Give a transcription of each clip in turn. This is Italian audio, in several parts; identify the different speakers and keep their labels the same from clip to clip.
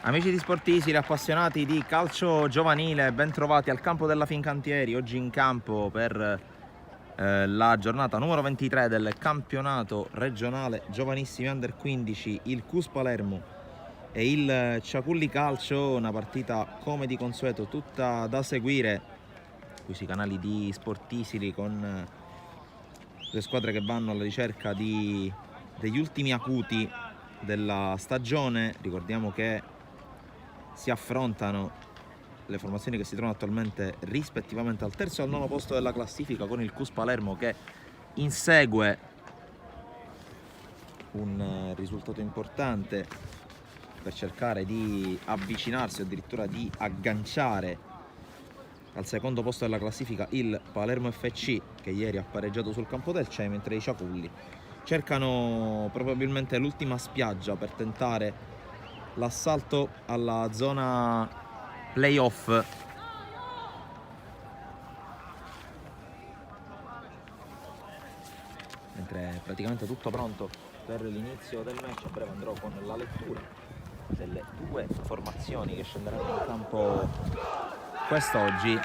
Speaker 1: Amici di Sportisili, appassionati di calcio giovanile, ben trovati al campo della Fincantieri. Oggi in campo per la giornata numero 23 del campionato regionale giovanissimi under 15, il CUS Palermo e il Ciaculli Calcio. Una partita come di consueto tutta da seguire sui canali di Sportisili, con le squadre che vanno alla ricerca degli ultimi acuti della stagione. Ricordiamo che si affrontano le formazioni che si trovano attualmente rispettivamente al terzo e al nono posto della classifica, con il CUS Palermo che insegue un risultato importante per cercare di avvicinarsi o addirittura di agganciare al secondo posto della classifica il Palermo FC, che ieri ha pareggiato sul campo del CE, mentre i Ciaculli cercano probabilmente l'ultima spiaggia per tentare l'assalto alla zona playoff. Mentre è praticamente tutto pronto per l'inizio del match, a breve andrò con la lettura delle due formazioni che scenderanno in campo quest'oggi.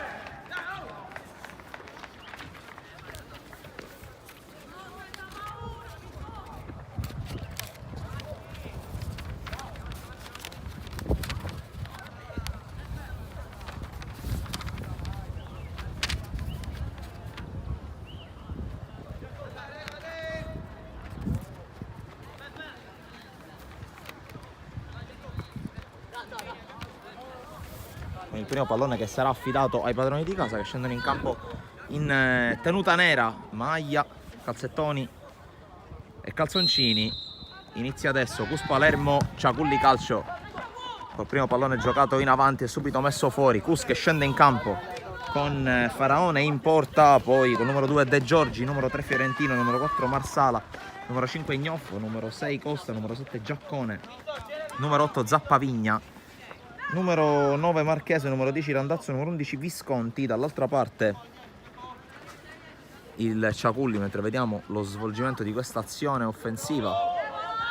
Speaker 1: Con il primo pallone che sarà affidato ai padroni di casa, che scendono in campo in tenuta nera, maglia, calzettoni e calzoncini. Inizia adesso CUS Palermo Ciaculli Calcio, col primo pallone giocato in avanti e subito messo fuori. CUS che scende in campo con Faraone in porta, poi con numero 2 De Giorgi, numero 3 Fiorentino, numero 4 Marsala, numero 5 Ignoffo, numero 6 Costa, numero 7 Giaccone, numero 8 Zappavigna, numero 9 Marchese, numero 10 Randazzo, numero 11 Visconti. Dall'altra parte il Ciaculli, mentre vediamo lo svolgimento di questa azione offensiva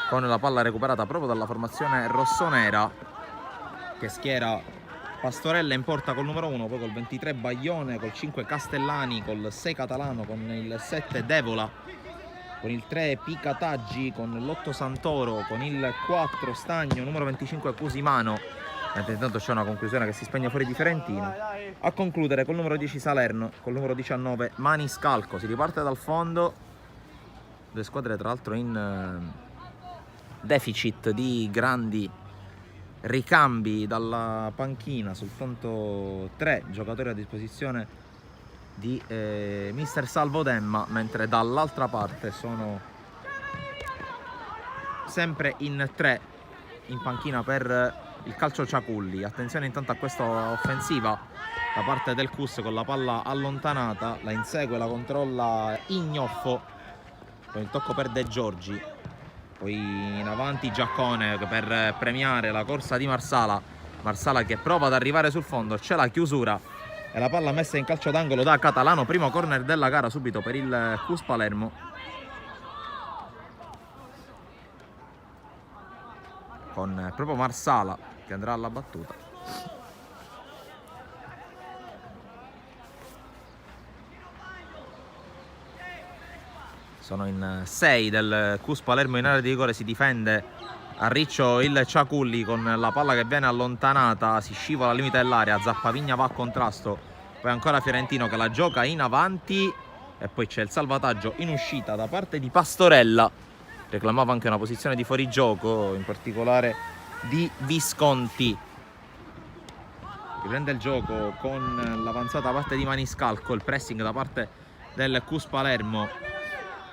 Speaker 1: con la palla recuperata proprio dalla formazione rossonera, che schiera Pastorella in porta col numero 1, poi col 23 Baglione, col 5 Castellani, col 6 Catalano, con il 7 Devola, con il 3 Picataggi, con l'8 Santoro, con il 4 Stagno, numero 25 Cusimano. Mentre intanto c'è una conclusione che si spegne fuori di Fiorentino. A concludere col numero 10 Salerno, col numero 19 Maniscalco. Si riparte dal fondo, due squadre tra l'altro in deficit di grandi ricambi dalla panchina, soltanto 3 giocatori a disposizione di mister Salvo Demma, mentre dall'altra parte sono sempre in 3 in panchina per il calcio Ciaculli. Attenzione intanto a questa offensiva da parte del CUS, con la palla allontanata, la insegue, la controlla Ignoffo con il tocco per De Giorgi, poi in avanti Giaccone per premiare la corsa di Marsala che prova ad arrivare sul fondo, c'è la chiusura e la palla messa in calcio d'angolo da Catalano. Primo corner della gara subito per il CUS Palermo, con proprio Marsala che andrà alla battuta. Sono in 6 del CUS Palermo in area di rigore, si difende a riccio il Ciaculli con la palla che viene allontanata, si scivola al limite dell'area, Zappavigna va a contrasto, poi ancora Fiorentino che la gioca in avanti e poi c'è il salvataggio in uscita da parte di Pastorella. Reclamava anche una posizione di fuorigioco, in particolare di Visconti. Riprende il gioco con l'avanzata da parte di Maniscalco, il pressing da parte del CUS Palermo,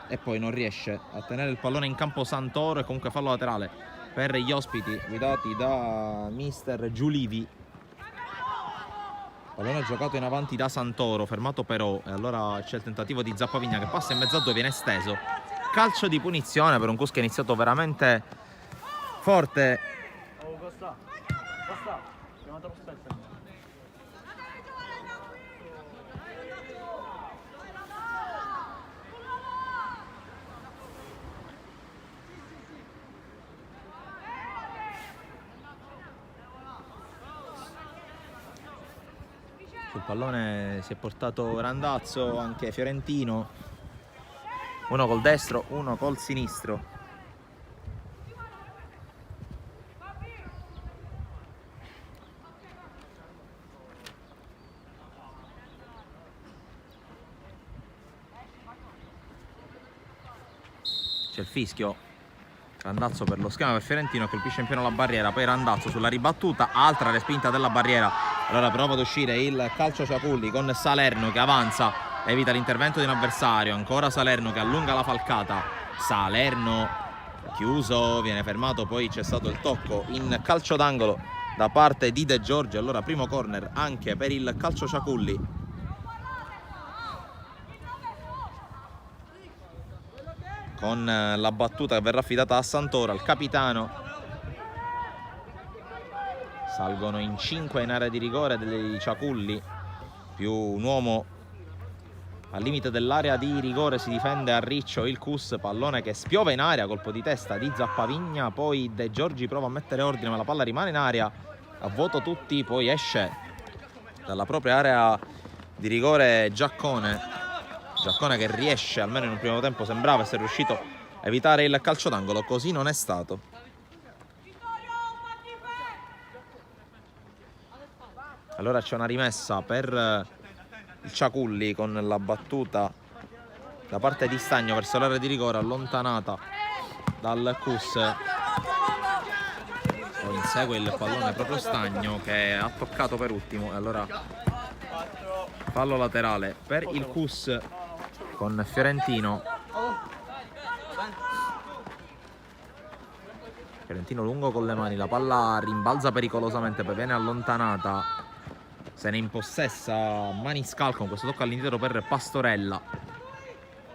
Speaker 1: e poi non riesce a tenere il pallone in campo Santoro, e comunque fallo laterale per gli ospiti guidati da mister Giulivi. Pallone giocato in avanti da Santoro, fermato però, e allora c'è il tentativo di Zappavigna che passa in mezzo a due, viene esteso. Calcio di punizione per un CUS che è iniziato veramente forte. Sul pallone si è portato Randazzo, anche Fiorentino, uno col destro, uno col sinistro. C'è il fischio. Randazzo per lo schema per Fiorentino, colpisce in pieno la barriera, poi Randazzo sulla ribattuta, altra respinta della barriera. Allora prova ad uscire il calcio Ciaculli con Salerno che avanza, evita l'intervento di un avversario, ancora Salerno che allunga la falcata. Salerno chiuso, viene fermato, poi c'è stato il tocco in calcio d'angolo da parte di De Giorgi. Allora primo corner anche per il calcio Ciaculli. Con la battuta che verrà affidata a Santoro, al capitano. Salgono in 5 in area di rigore dei Ciaculli, più un uomo al limite dell'area di rigore. Si difende a riccio il Cus, pallone che spiova in aria, colpo di testa di Zappavigna, poi De Giorgi prova a mettere ordine ma la palla rimane in aria, a vuoto tutti, poi esce dalla propria area di rigore Giaccone che riesce, almeno in un primo tempo sembrava essere riuscito a evitare il calcio d'angolo, così non è stato. Allora c'è una rimessa per il Ciaculli con la battuta da parte di Stagno verso l'area di rigore, allontanata dal Cus. Poi insegue il pallone proprio Stagno che ha toccato per ultimo, e allora fallo laterale per il Cus con Fiorentino. Fiorentino lungo con le mani, la palla rimbalza pericolosamente, poi viene allontanata, se ne impossessa Maniscalco con questo tocco all'indietro per Pastorella.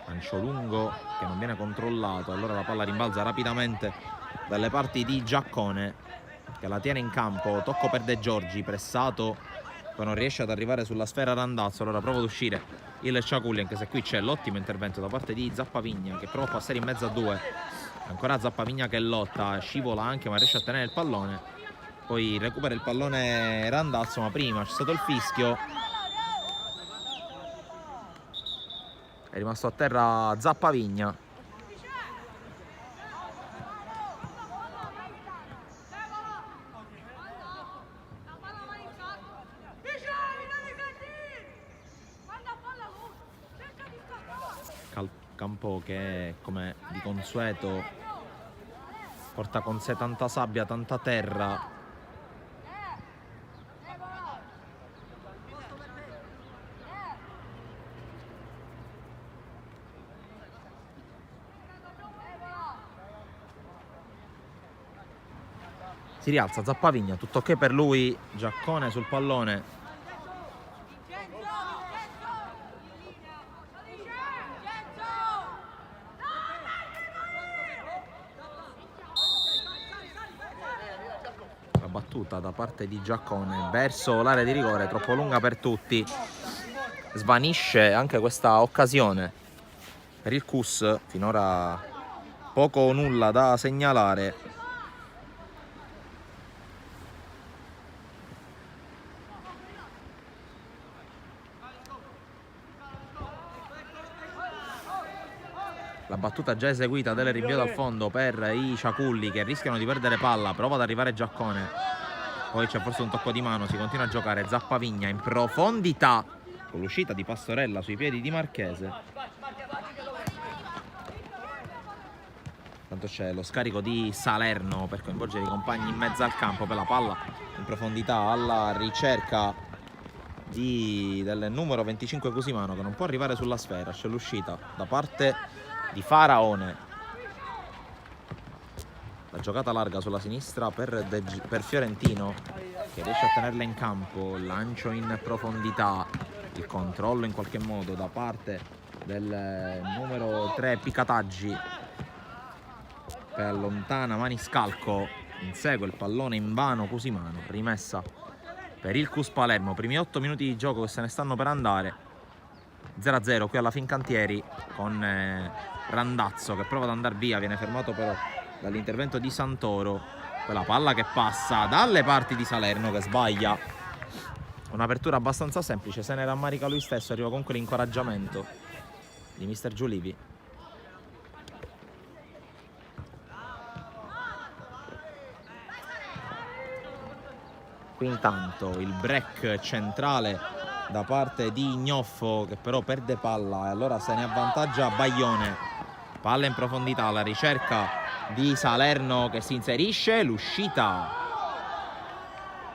Speaker 1: Lancio lungo che non viene controllato, allora la palla rimbalza rapidamente dalle parti di Giaccone che la tiene in campo, tocco per De Giorgi, pressato, poi non riesce ad arrivare sulla sfera Randazzo. Allora prova ad uscire il Ciaculli, anche se qui c'è l'ottimo intervento da parte di Zappavigna che prova a passare in mezzo a due. Ancora Zappavigna che lotta, scivola anche ma riesce a tenere il pallone, poi recupera il pallone Randazzo, ma prima c'è stato il fischio, è rimasto a terra Zappavigna. Campo che, come di consueto, porta con sé tanta sabbia, tanta terra. Si rialza Zappavigna, tutto ok per lui. Giaccone sul pallone. Battuta da parte di Giaccone verso l'area di rigore, troppo lunga per tutti, svanisce anche questa occasione per il Cus, finora poco o nulla da segnalare. La battuta già eseguita del rinvio dal fondo per i Ciaculli che rischiano di perdere palla, prova ad arrivare Giaccone, poi c'è forse un tocco di mano, si continua a giocare. Zappavigna in profondità con l'uscita di Pastorella sui piedi di Marchese. Tanto c'è lo scarico di Salerno per coinvolgere i compagni in mezzo al campo, per la palla in profondità alla ricerca del numero 25 Cusimano che non può arrivare sulla sfera. C'è l'uscita da parte di Faraone, la giocata larga sulla sinistra per Fiorentino che riesce a tenerla in campo, lancio in profondità, il controllo in qualche modo da parte del numero 3 Picataggi che allontana Maniscalco, insegue il pallone invano Cusimano, rimessa per il Cus Palermo. Primi 8 minuti di gioco che se ne stanno per andare, 0-0 qui alla Fincantieri con Randazzo che prova ad andare via, viene fermato però dall'intervento di Santoro. Quella palla che passa dalle parti di Salerno che sbaglia Un'apertura abbastanza semplice, se ne rammarica lui stesso, arriva comunque l'incoraggiamento di mister Giulivi. Qui intanto il break centrale da parte di Ignoffo, che però perde palla e allora se ne avvantaggia Baglione. Palla in profondità, la ricerca di Salerno che si inserisce, l'uscita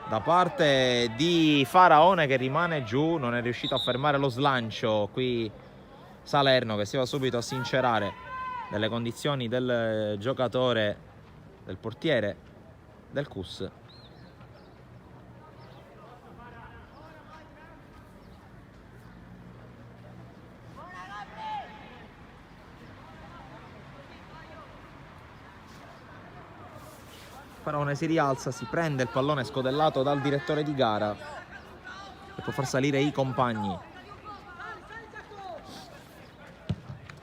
Speaker 1: da parte di Faraone che rimane giù, non è riuscito a fermare lo slancio. Qui Salerno che si va subito a sincerare delle condizioni del giocatore, del portiere del CUS. Faraone si rialza, si prende il pallone scodellato dal direttore di gara e può far salire i compagni.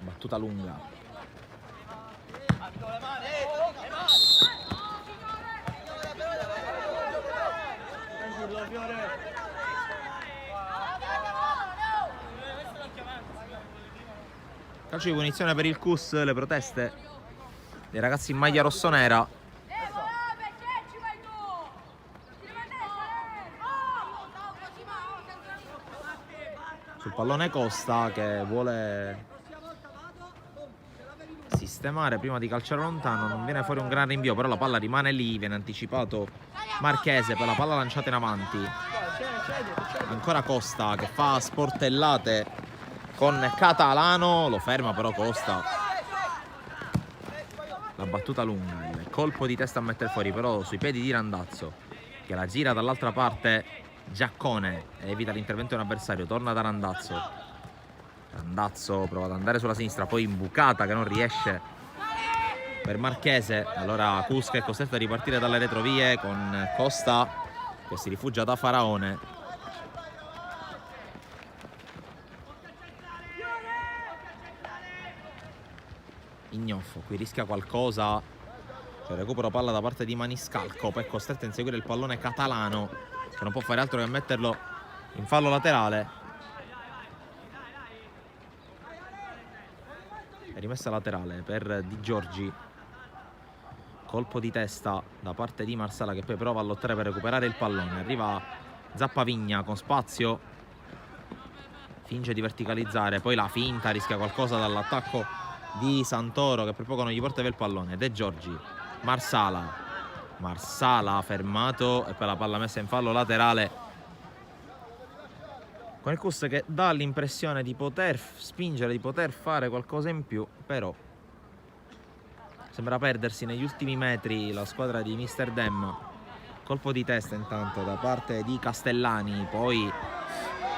Speaker 1: Battuta lunga. Calcio di punizione per il CUS, le proteste dei ragazzi in maglia rossonera. Sul pallone Costa che vuole sistemare prima di calciare lontano, non viene fuori un gran rinvio, però la palla rimane lì, viene anticipato Marchese per la palla lanciata in avanti. Ancora Costa che fa sportellate con Catalano, lo ferma però Costa. La battuta lunga, il colpo di testa a mettere fuori però sui piedi di Randazzo che la gira dall'altra parte. Giaccone evita l'intervento di un avversario, torna da Randazzo. Randazzo prova ad andare sulla sinistra, poi imbucata che non riesce per Marchese. Allora Cusca è costretto a ripartire dalle retrovie con Costa che si rifugia da Faraone. Ignoffo qui rischia qualcosa, cioè recupero palla da parte di Maniscalco, poi è costretto a inseguire il pallone Catalano che non può fare altro che metterlo in fallo laterale. È rimessa laterale per Di Giorgi. Colpo di testa da parte di Marsala che poi prova a lottare per recuperare il pallone. Arriva Zappavigna con spazio, finge di verticalizzare, poi la finta, rischia qualcosa dall'attacco di Santoro che per poco non gli porta via il pallone. De Giorgi, Marsala fermato e poi la palla messa in fallo laterale con il CUS che dà l'impressione di poter spingere, di poter fare qualcosa in più, però sembra perdersi negli ultimi metri la squadra di Mister Dem. Colpo di testa intanto da parte di Castellani, poi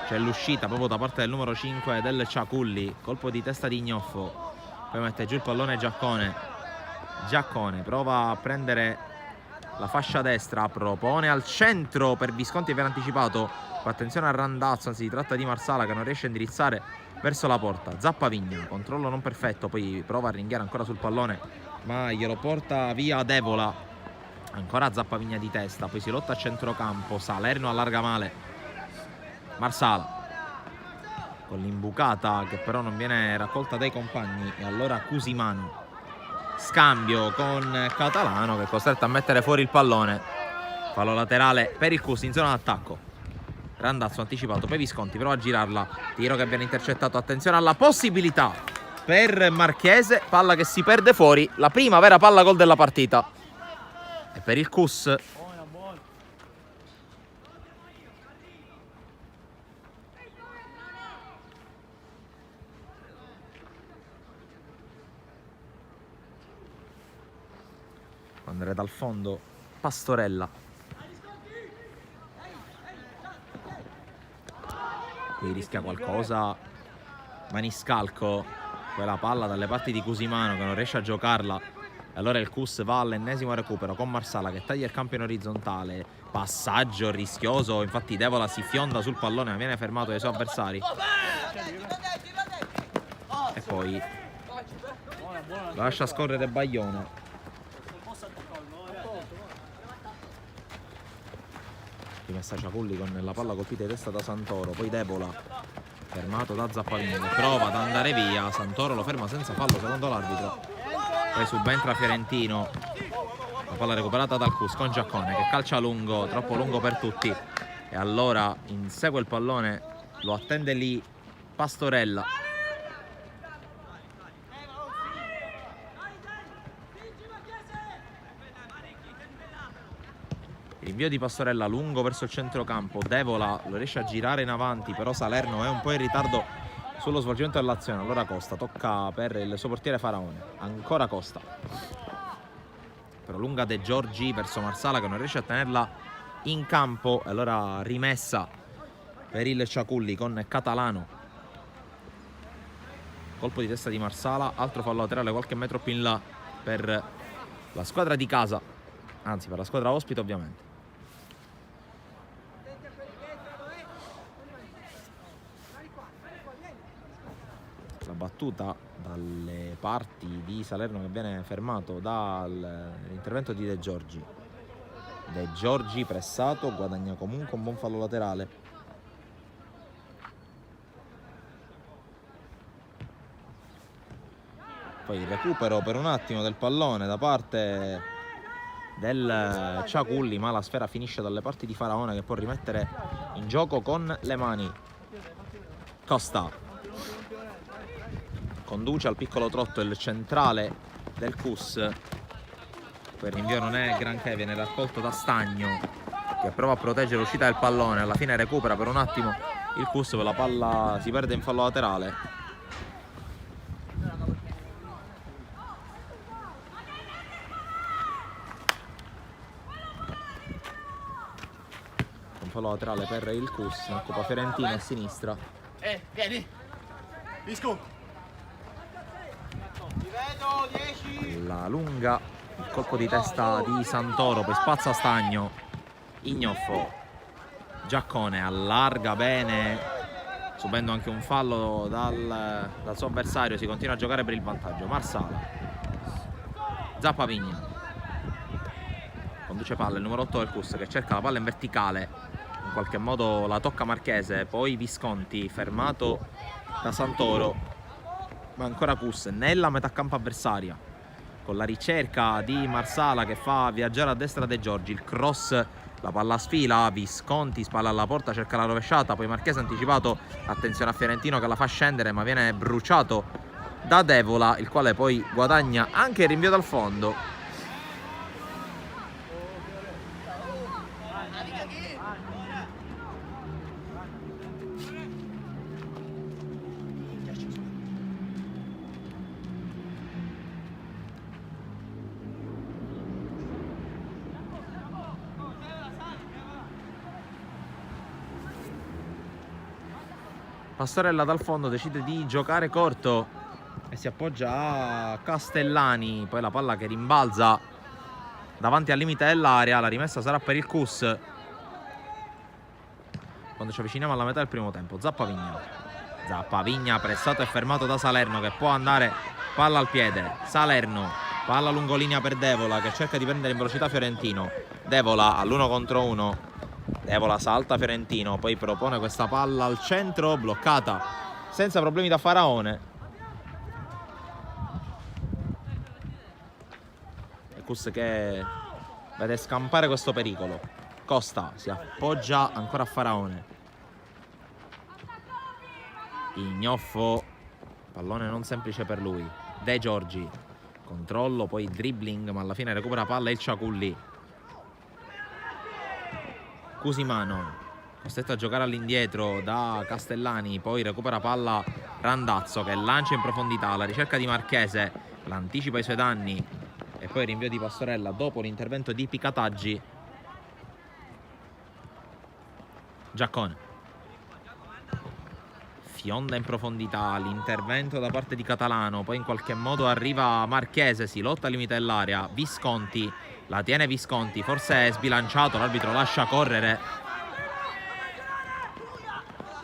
Speaker 1: c'è l'uscita proprio da parte del numero 5 del Ciaculli. Colpo di testa di Ignoffo, poi mette giù il pallone Giaccone prova a prendere la fascia destra, propone al centro per Visconti e viene anticipato. Attenzione a Randazzo, anzi si tratta di Marsala che non riesce a indirizzare verso la porta. Zappavigna, controllo non perfetto, poi prova a ringhiare ancora sul pallone ma glielo porta via Devola. Ancora Zappavigna di testa, poi si lotta a centrocampo, Salerno allarga male. Marsala con l'imbucata che però non viene raccolta dai compagni e allora Cusimano. Scambio con Catalano che è costretto a mettere fuori il pallone. Fallo laterale per il CUS in zona d'attacco. Randazzo anticipato, poi Visconti prova a girarla. Tiro che viene intercettato, attenzione alla possibilità per Marchese. Palla che si perde fuori, la prima vera palla gol della partita. E per il CUS andare dal fondo Pastorella. Qui rischia qualcosa Maniscalco, poi la palla dalle parti di Cusimano che non riesce a giocarla. Allora il CUS va all'ennesimo recupero con Marsala che taglia il campo in orizzontale. Passaggio rischioso, infatti Devola si fionda sul pallone ma viene fermato dai suoi avversari. E poi lascia scorrere Baglione. rimessa Ciaculli con la palla colpita di testa da Santoro, poi Devola fermato da Zappavigno che prova ad andare via, Santoro lo ferma senza fallo secondo l'arbitro, poi subentra Fiorentino, la palla recuperata dal Cus con Giaccone che calcia lungo, troppo lungo per tutti, e allora insegue il pallone, lo attende lì Pastorella. Rinvio di Pastorella lungo verso il centrocampo, Devola lo riesce a girare in avanti, però Salerno è un po' in ritardo sullo svolgimento dell'azione. Allora Costa tocca per il suo portiere Faraone, ancora Costa, prolunga De Giorgi verso Marsala che non riesce a tenerla in campo, e allora rimessa per il Ciaculli con Catalano, colpo di testa di Marsala, altro fallo laterale qualche metro più in là per la squadra di casa, anzi per la squadra ospite ovviamente. La battuta dalle parti di Salerno che viene fermato dall'intervento di De Giorgi. De Giorgi pressato, guadagna comunque un buon fallo laterale. Poi il recupero per un attimo del pallone da parte del Ciaculli, ma la sfera finisce dalle parti di Faraone che può rimettere in gioco con le mani. Costa conduce al piccolo trotto il centrale del Cus, poi il rinvio non è granché, viene raccolto da Stagno che prova a proteggere l'uscita del pallone, alla fine recupera per un attimo il Cus, la palla si perde in fallo laterale. Un fallo laterale per il Cus, occupa Fiorentino a sinistra.
Speaker 2: Vieni! Visco!
Speaker 1: La lunga, il colpo di testa di Santoro, poi spazza Stagno, Ignoffo, Giaccone allarga bene, subendo anche un fallo dal suo avversario, si continua a giocare per il vantaggio. Marsala, Zappavigno, conduce palla il numero 8 del Cus che cerca la palla in verticale, in qualche modo la tocca Marchese, poi Visconti fermato da Santoro, ma ancora Cus nella metà campo avversaria con la ricerca di Marsala che fa viaggiare a destra De Giorgi, il cross, la palla sfila, Visconti spalla alla porta, cerca la rovesciata, poi Marchese anticipato, attenzione a Fiorentino che la fa scendere ma viene bruciato da Devola, il quale poi guadagna anche il rinvio dal fondo. Pastorella dal fondo decide di giocare corto e si appoggia a Castellani, poi la palla che rimbalza davanti al limite dell'area, la rimessa sarà per il Cus quando ci avviciniamo alla metà del primo tempo. Zappavigna pressato e fermato da Salerno che può andare palla al piede. Salerno, palla lungolinea per Devola che cerca di prendere in velocità Fiorentino. Devola all'1 contro 1. Devola salta Fiorentino, poi propone questa palla al centro, bloccata senza problemi da Faraone. E Cus che vede scampare questo pericolo. Costa si appoggia ancora a Faraone. Ignoffo, pallone non semplice per lui. De Giorgi, controllo, poi dribbling, ma alla fine recupera palla il Ciaculli. Cusimano, costretto a giocare all'indietro da Castellani, poi recupera palla Randazzo che lancia in profondità, la ricerca di Marchese, l'anticipa ai suoi danni e poi rinvio di Pastorella dopo l'intervento di Picataggi. Giaccone, fionda in profondità, l'intervento da parte di Catalano, poi in qualche modo arriva Marchese, si lotta al limite dell'area, Visconti, la tiene Visconti, forse è sbilanciato, l'arbitro lascia correre,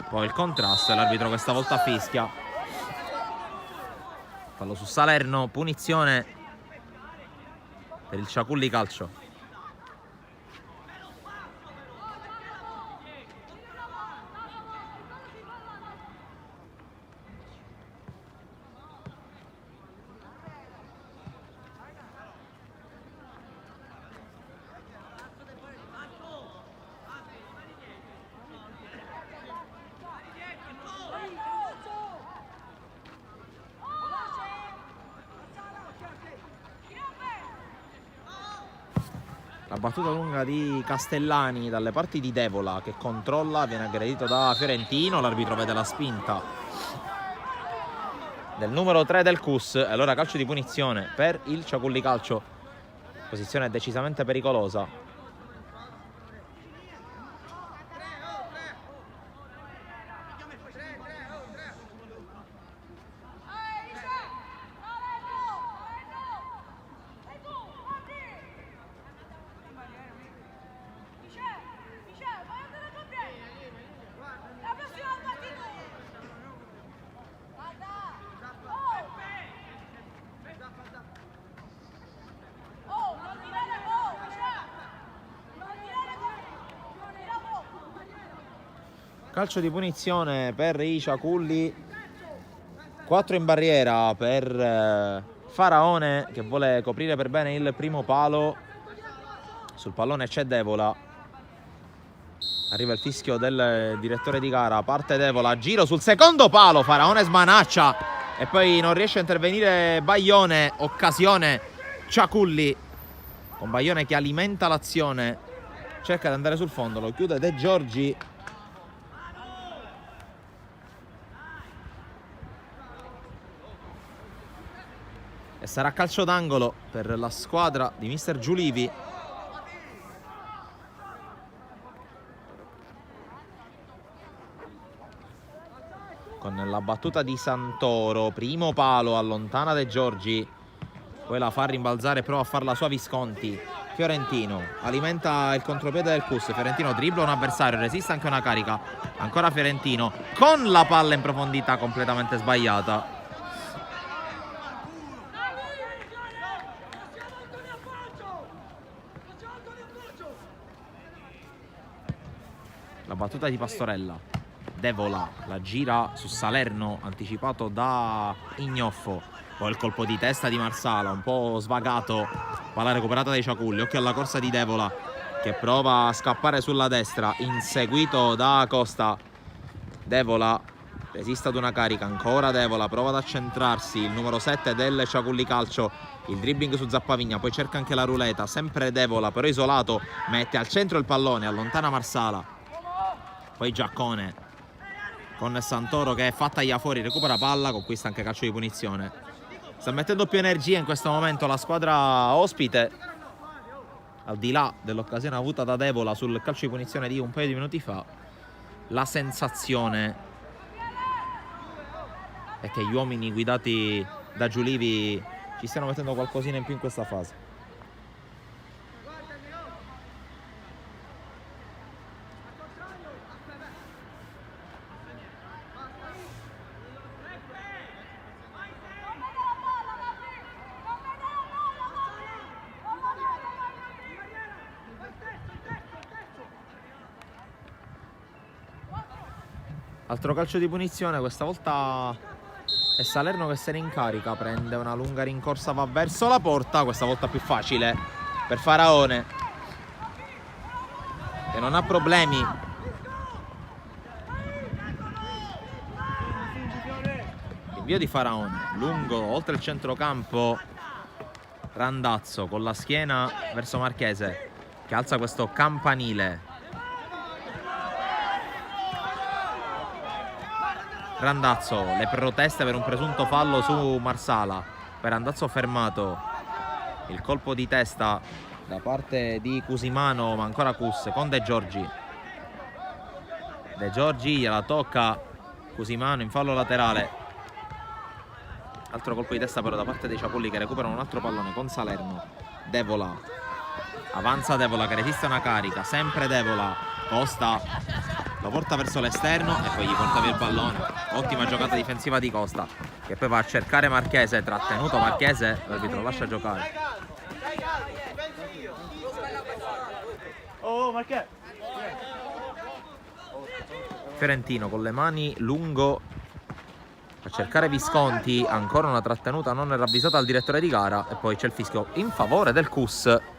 Speaker 1: poi il contrasto e l'arbitro questa volta fischia. Fallo su Salerno, punizione per il Ciaculli Calcio. La battuta lunga di Castellani dalle parti di Devola che controlla, viene aggredito da Fiorentino, l'arbitro vede la spinta del numero 3 del CUS e allora calcio di punizione per il Ciaculli Calcio, posizione decisamente pericolosa. Calcio di punizione per i Ciaculli, 4 in barriera per Faraone che vuole coprire per bene il primo palo. Sul pallone c'è Devola, arriva il fischio del direttore di gara, parte Devola, giro sul secondo palo, Faraone smanaccia e poi non riesce a intervenire Baglione, occasione Ciaculli con Baglione che alimenta l'azione, cerca di andare sul fondo, lo chiude De Giorgi. E sarà calcio d'angolo per la squadra di mister Giulivi. Con la battuta di Santoro, primo palo, allontana De Giorgi, poi la fa rimbalzare e prova a farla sua Visconti. Fiorentino alimenta il contropiede del CUS, Fiorentino dribbla un avversario, resiste anche una carica, ancora Fiorentino con la palla in profondità completamente sbagliata. La battuta di Pastorella, Devola la gira su Salerno, anticipato da Ignoffo, poi il colpo di testa di Marsala, un po' svagato, palla recuperata dai Ciaculli, occhio alla corsa di Devola che prova a scappare sulla destra, inseguito da Costa. Devola resiste ad una carica, ancora Devola, prova ad accentrarsi, il numero 7 del Ciaculli Calcio, il dribbling su Zappavigna, poi cerca anche la ruleta, sempre Devola, però isolato, mette al centro il pallone, allontana Marsala. Poi Giaccone con Santoro che è fatta via fuori, recupera palla, conquista anche calcio di punizione. Sta mettendo più energia in questo momento la squadra ospite, al di là dell'occasione avuta da Devola sul calcio di punizione di un paio di minuti fa. La sensazione è che gli uomini guidati da Giulivi ci stiano mettendo qualcosina in più in questa fase. Altro calcio di punizione, questa volta è Salerno che se ne incarica, prende una lunga rincorsa, va verso la porta, questa volta più facile per Faraone che non ha problemi. Invio di Faraone, lungo oltre il centrocampo, Randazzo con la schiena verso Marchese che alza questo campanile. Randazzo, le proteste per un presunto fallo su Marsala, per Randazzo fermato, il colpo di testa da parte di Cusimano, ma ancora Cus con De Giorgi. De Giorgi gliela tocca Cusimano in fallo laterale. Altro colpo di testa però da parte dei Ciaculli che recuperano un altro pallone con Salerno. Devola, avanza Devola che resiste a una carica, sempre Devola, Costa lo porta verso l'esterno e poi gli porta via il pallone. Ottima giocata difensiva di Costa che poi va a cercare Marchese, trattenuto Marchese, l'arbitro lascia giocare. Fiorentino con le mani lungo a cercare Visconti, ancora una trattenuta non ravvisata dal direttore di gara e poi c'è il fischio in favore del CUS.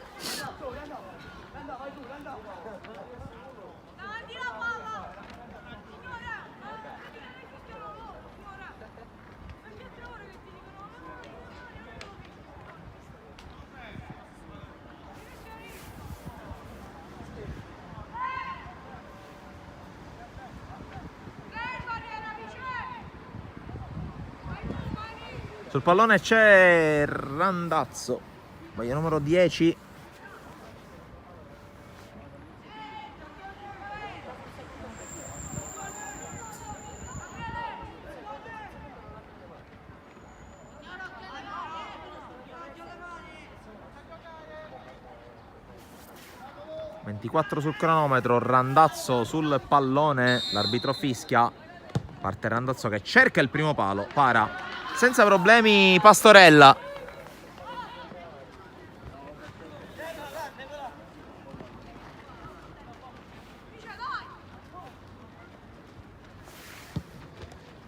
Speaker 1: Sul pallone c'è Randazzo, maglia numero 10. ...24 sul cronometro, Randazzo sul pallone, l'arbitro fischia, parte Randazzo che cerca il primo palo, para senza problemi Pastorella.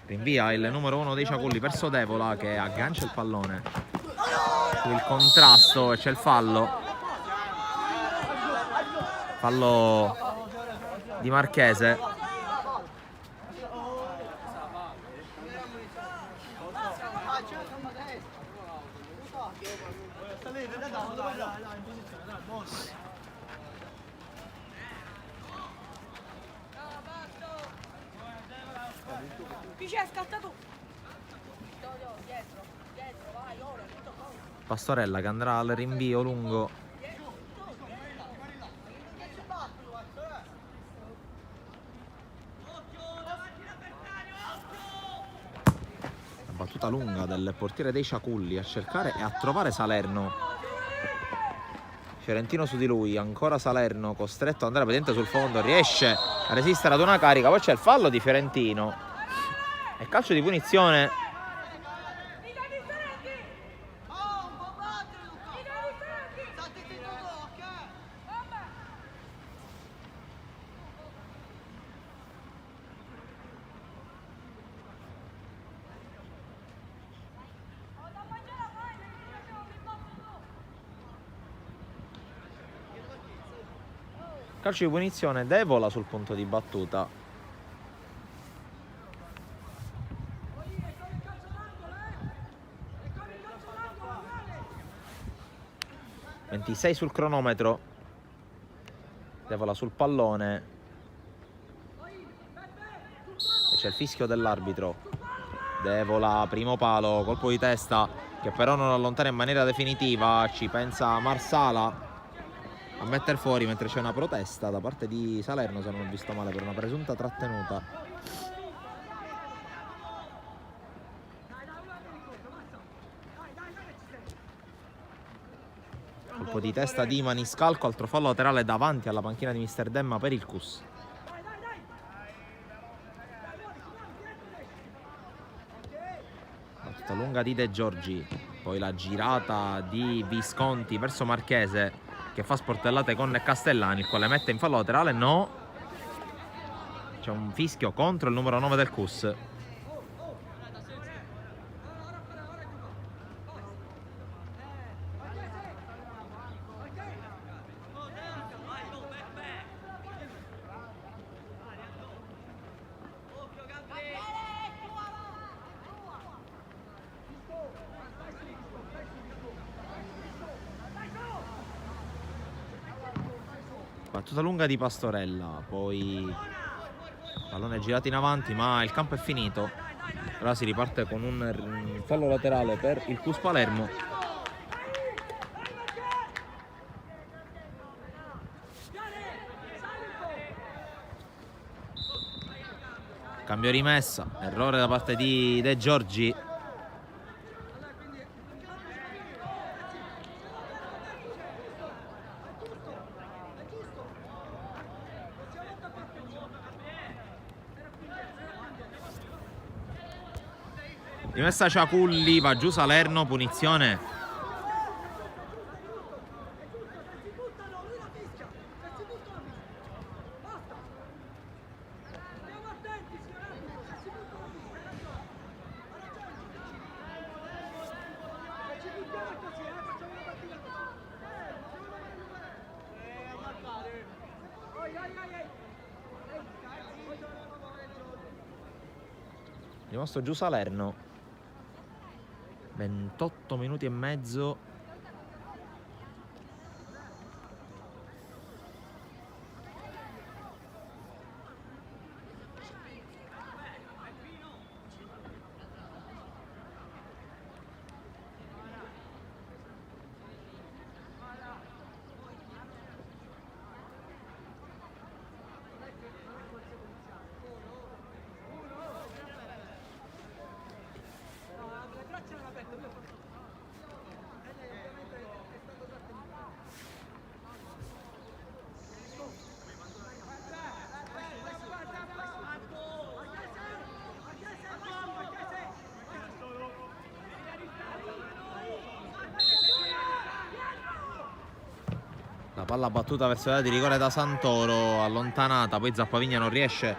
Speaker 1: Rinvia il numero 1 dei Ciaculli per Sodevola che aggancia il pallone. Il contrasto e c'è il fallo. Fallo di Marchese. Pastorella che andrà al rinvio lungo. La battuta lunga del portiere dei Ciaculli a cercare e a trovare Salerno. Fiorentino su di lui, ancora Salerno costretto ad andare pedente sul fondo, riesce a resistere ad una carica, poi c'è il fallo di Fiorentino e calcio di punizione. Calcio di punizione, Devola sul punto di battuta. ...26 sul cronometro. Devola sul pallone. E c'è il fischio dell'arbitro. Devola, primo palo, colpo di testa che però non allontana in maniera definitiva. Ci pensa Marsala a mettere fuori, mentre c'è una protesta da parte di Salerno, se non ho visto male, per una presunta trattenuta. Colpo di testa di Maniscalco, altro fallo laterale davanti alla panchina di Mister Demma per il CUS. Battuta lunga di De Giorgi, poi la girata di Visconti verso Marchese che fa sportellate con Castellani, il quale mette in fallo laterale. No, c'è un fischio contro il numero 9 del CUS. Battuta lunga di Pastorella, poi pallone girato in avanti, ma il campo è finito. Ora si riparte con un fallo laterale per il CUS Palermo. Cambio rimessa, errore da parte di De Giorgi. Rimessa Ciaculli, va giù Salerno, punizione. Rimasto giù Salerno. 28 minuti e mezzo. palla battuta verso l'area di rigore da Santoro, allontanata, poi Zappavigna non riesce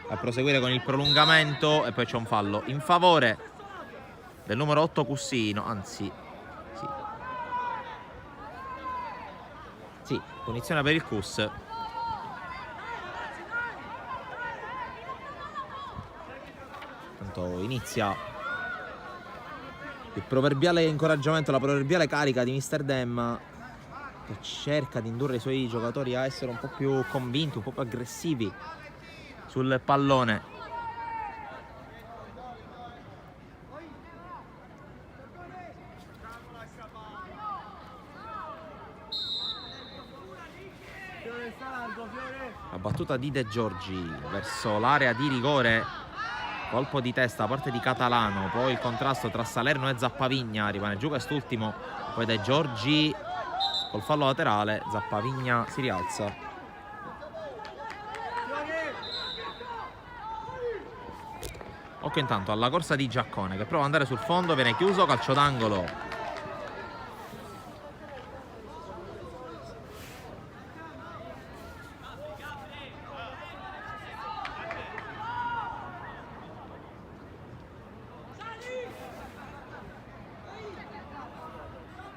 Speaker 1: a proseguire con il prolungamento e poi c'è un fallo in favore del numero 8 Cussino, anzi sì, punizione per il Cus. Tanto inizia il proverbiale incoraggiamento, la proverbiale carica di Mister Dem, che cerca di indurre i suoi giocatori a essere un po' più convinti, un po' più aggressivi sul pallone. La battuta di De Giorgi verso l'area di rigore, colpo di testa da parte di Catalano, poi il contrasto tra Salerno e Zappavigna, rimane giù quest'ultimo, poi De Giorgi col fallo laterale, Zappavigna si rialza. Occhio intanto alla corsa di Giaccone che prova ad andare sul fondo, viene chiuso, calcio d'angolo.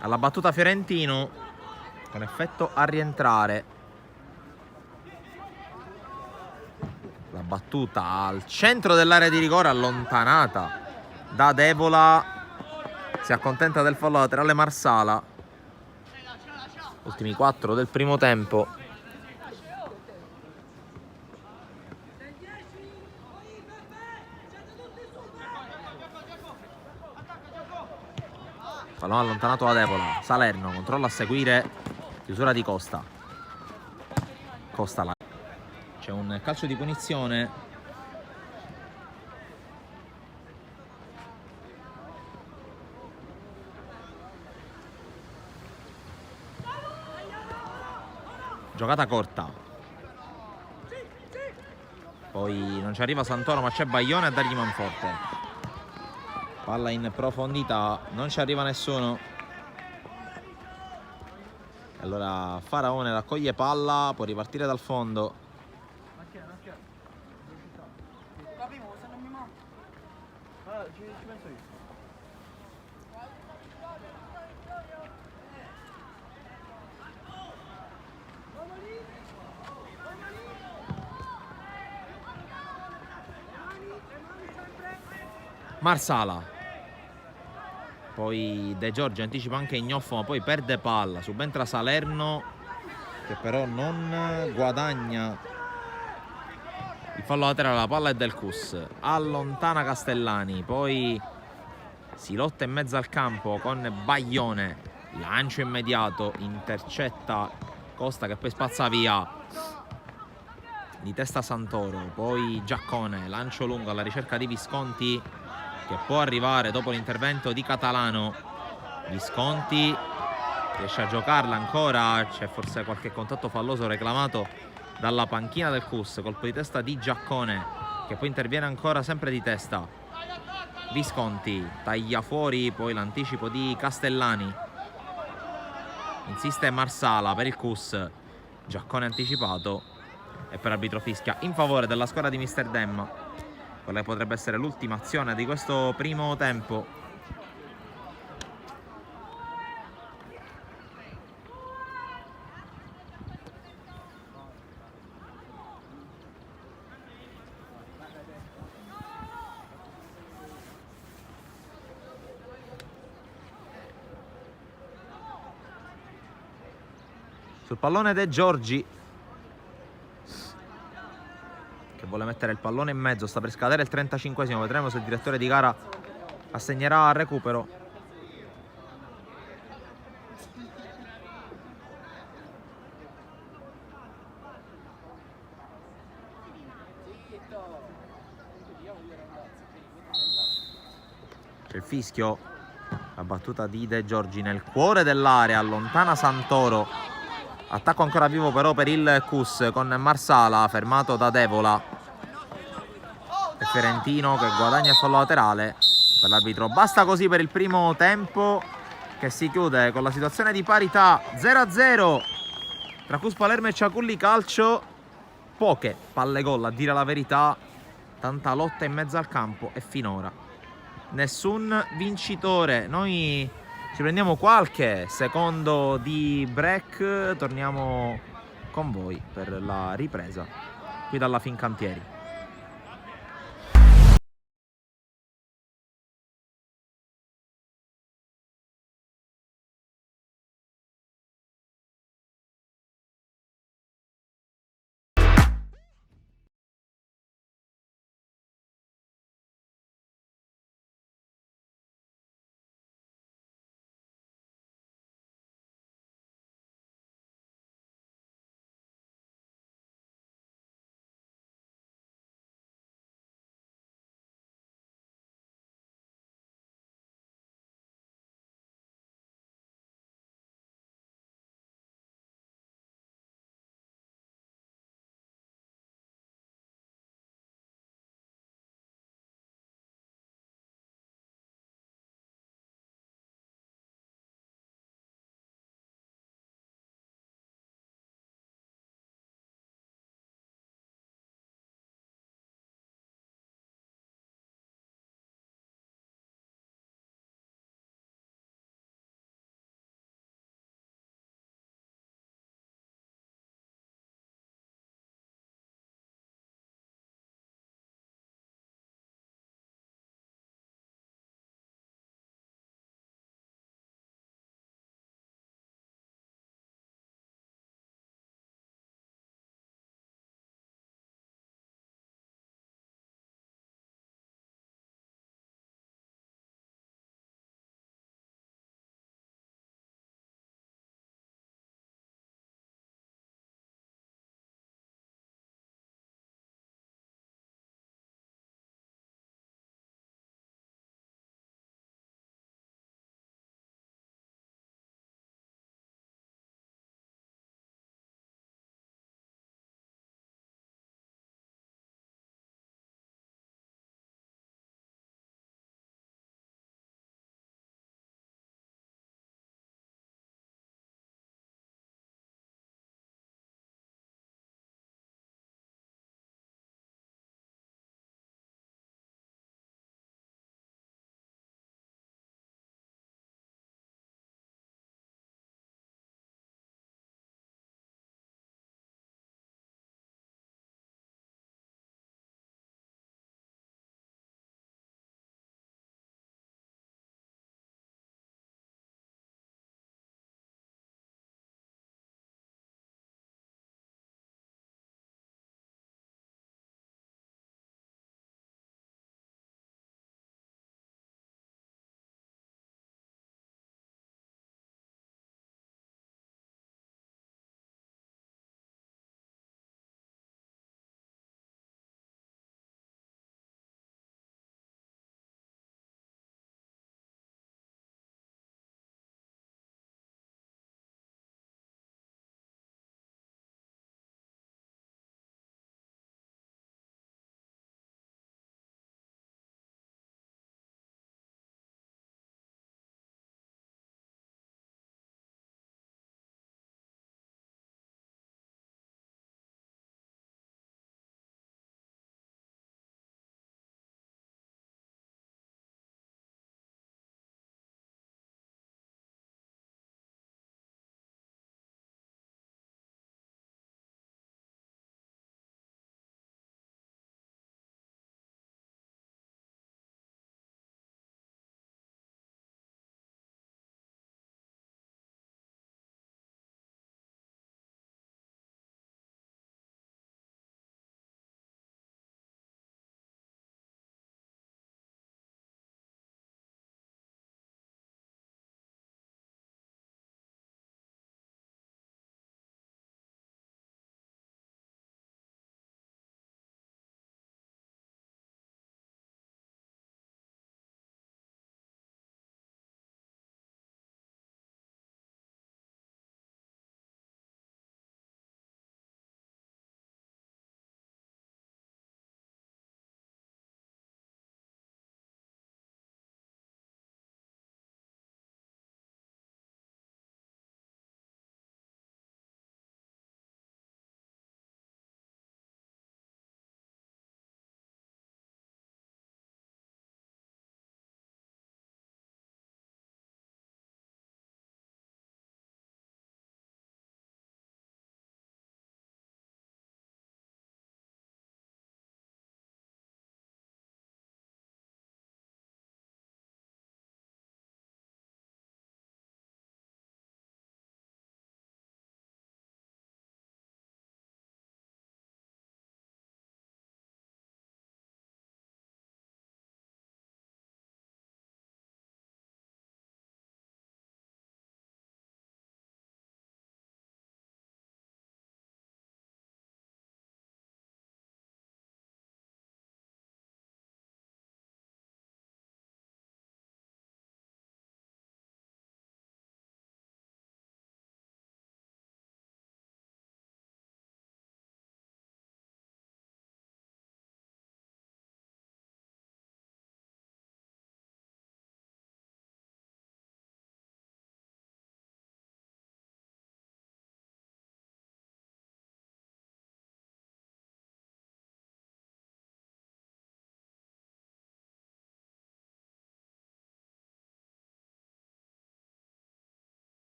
Speaker 1: Alla battuta Fiorentino, con effetto a rientrare. La battuta al centro dell'area di rigore, allontanata da Devola. Si accontenta del fallo laterale Marsala. Ultimi 4 del primo tempo. Pallone allontanato da Devola. Salerno controlla a seguire, chiusura di Costa. Costa là. C'è un calcio di punizione. Giocata corta. Poi non ci arriva Santoro, ma c'è Baglione a dargli manforte. Palla in profondità, non ci arriva nessuno. Allora Faraone raccoglie palla, può ripartire dal fondo. Marsala. Poi De Giorgi anticipa anche Ignoffo, ma poi perde palla. Subentra Salerno, che però non guadagna il fallo laterale. La palla è del Cus. Allontana Castellani. Poi si lotta in mezzo al campo con Baglione. Lancio immediato. Intercetta Costa, che poi spazza via. Di testa Santoro. Poi Giaccone. Lancio lungo alla ricerca di Visconti, che può arrivare dopo l'intervento di Catalano. Visconti riesce a giocarla ancora, c'è forse qualche contatto falloso reclamato dalla panchina del Cus. Colpo di testa di Giaccone, che poi interviene ancora sempre di testa. Visconti taglia fuori, poi l'anticipo di Castellani. Insiste Marsala per il Cus. Giaccone anticipato e per arbitro fischia in favore della squadra di Mister Dem. Quella potrebbe essere l'ultima azione di questo primo tempo. Sul pallone De Giorgi, che vuole mettere il pallone in mezzo. Sta per scadere il 35esimo. Vedremo se il direttore di gara assegnerà al recupero. C'è il fischio. La battuta di De Giorgi nel cuore dell'area, allontana Santoro. Attacco ancora vivo però per il Cus, con Marsala fermato da Devola e Fiorentino che guadagna il fallo laterale per l'arbitro. Basta così per il primo tempo, che si chiude con la situazione di parità 0-0 Tra Cus Palermo e Ciaculli calcio, poche palle gol, a dire la verità, tanta lotta in mezzo al campo e finora nessun vincitore. Noi ci prendiamo qualche secondo di break, torniamo con voi per la ripresa qui dalla Fincantieri.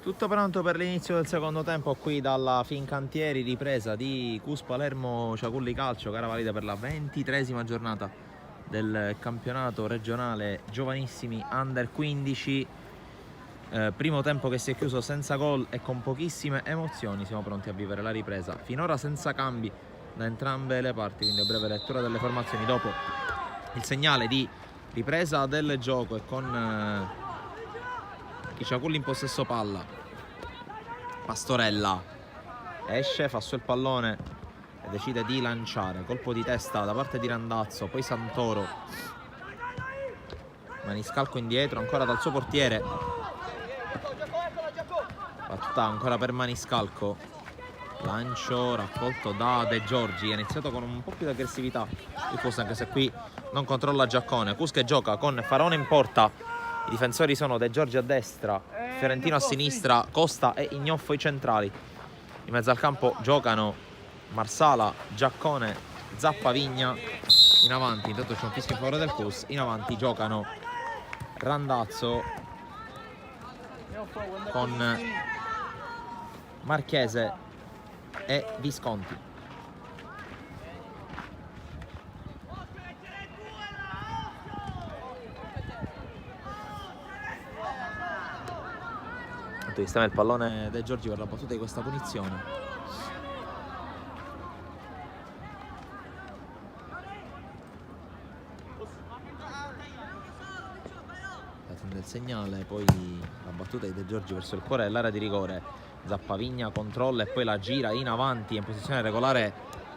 Speaker 1: Tutto pronto per l'inizio del secondo tempo qui dalla Fincantieri, ripresa di Cus Palermo Ciaculli Calcio, gara valida per la 23esima giornata del campionato regionale giovanissimi under 15. Primo tempo che si è chiuso senza gol e con pochissime emozioni. Siamo pronti a vivere la ripresa, finora senza cambi da entrambe le parti, quindi a breve lettura delle formazioni dopo il segnale di ripresa del gioco e con Ciaculli in possesso palla. Pastorella esce, fa su il pallone e decide di lanciare. Colpo di testa da parte di Randazzo, poi Santoro. Maniscalco indietro, ancora dal suo portiere. Battuta ancora per Maniscalco. Lancio raccolto da De Giorgi. Ha iniziato con un po' più di aggressività il Cus, anche se qui non controlla Giaccone. Cus che gioca con Farone in porta. I difensori sono De Giorgi a destra, Fiorentino a sinistra, Costa e Ignoffo i centrali. In mezzo al campo giocano Marsala, Giaccone, Zappa, Vigna. In avanti, intanto c'è un fischio in favore del Cus. In avanti giocano Randazzo con Marchese e Visconti. Sistema il pallone De Giorgi per la battuta di questa punizione. Attende il segnale, poi la battuta di De Giorgi verso il cuore dell'area di rigore. Zappavigna controlla e poi la gira in avanti, in posizione regolare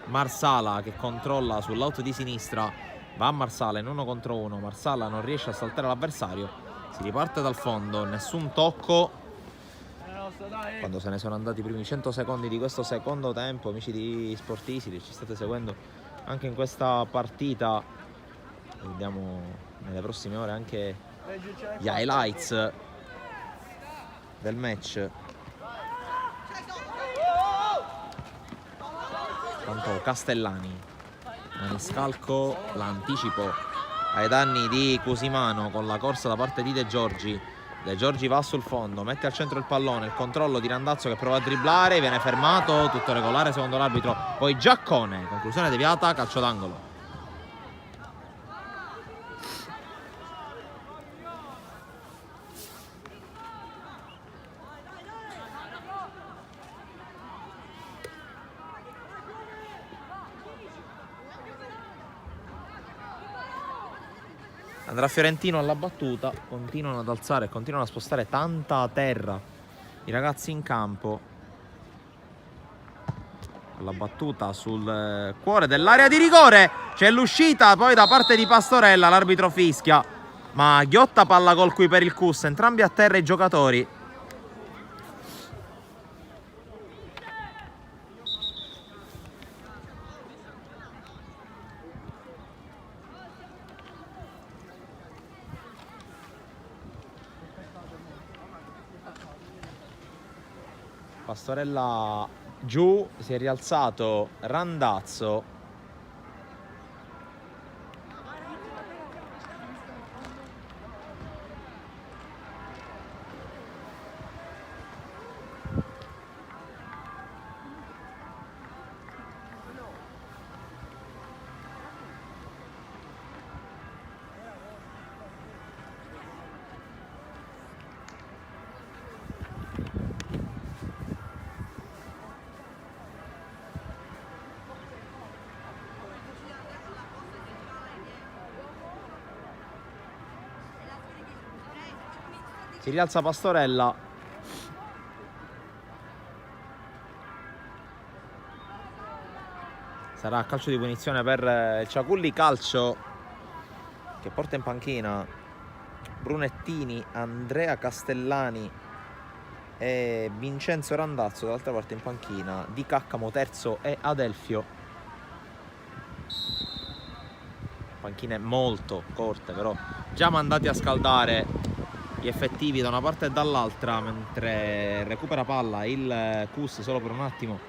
Speaker 1: Marsala che controlla sull'auto di sinistra. Va a Marsala in 1 contro 1. Marsala non riesce a saltare l'avversario. Si riparte dal fondo, nessun tocco. Quando se ne sono andati i primi 100 secondi di questo secondo tempo, amici di Sportisili, ci state seguendo anche in questa partita. Vediamo nelle prossime ore anche gli highlights del match. Tanto Castellani, Maniscalco, l'anticipo ai danni di Cusimano con la corsa da parte di De Giorgi. De Giorgi va sul fondo, mette al centro il pallone, il controllo di Randazzo che prova a dribblare, viene fermato, tutto regolare secondo l'arbitro. Poi Giaccone, conclusione deviata, calcio d'angolo. Andrà Fiorentino alla battuta, continuano ad alzare, continuano a spostare tanta terra i ragazzi in campo. Alla battuta sul cuore dell'area di rigore, c'è l'uscita poi da parte di Pastorella, l'arbitro fischia, ma ghiotta palla gol qui per il Cus, entrambi a terra i giocatori. Pastorella giù, si è rialzato Randazzo. Si rialza Pastorella. Sarà calcio di punizione per Ciaculli Calcio, che porta in panchina Brunettini, Andrea Castellani e Vincenzo Randazzo. Dall'altra parte in panchina Di Caccamo terzo e Adelfio. Panchine molto corte, però già mandati a scaldare gli effettivi da una parte e dall'altra, mentre recupera palla il Cus solo per un attimo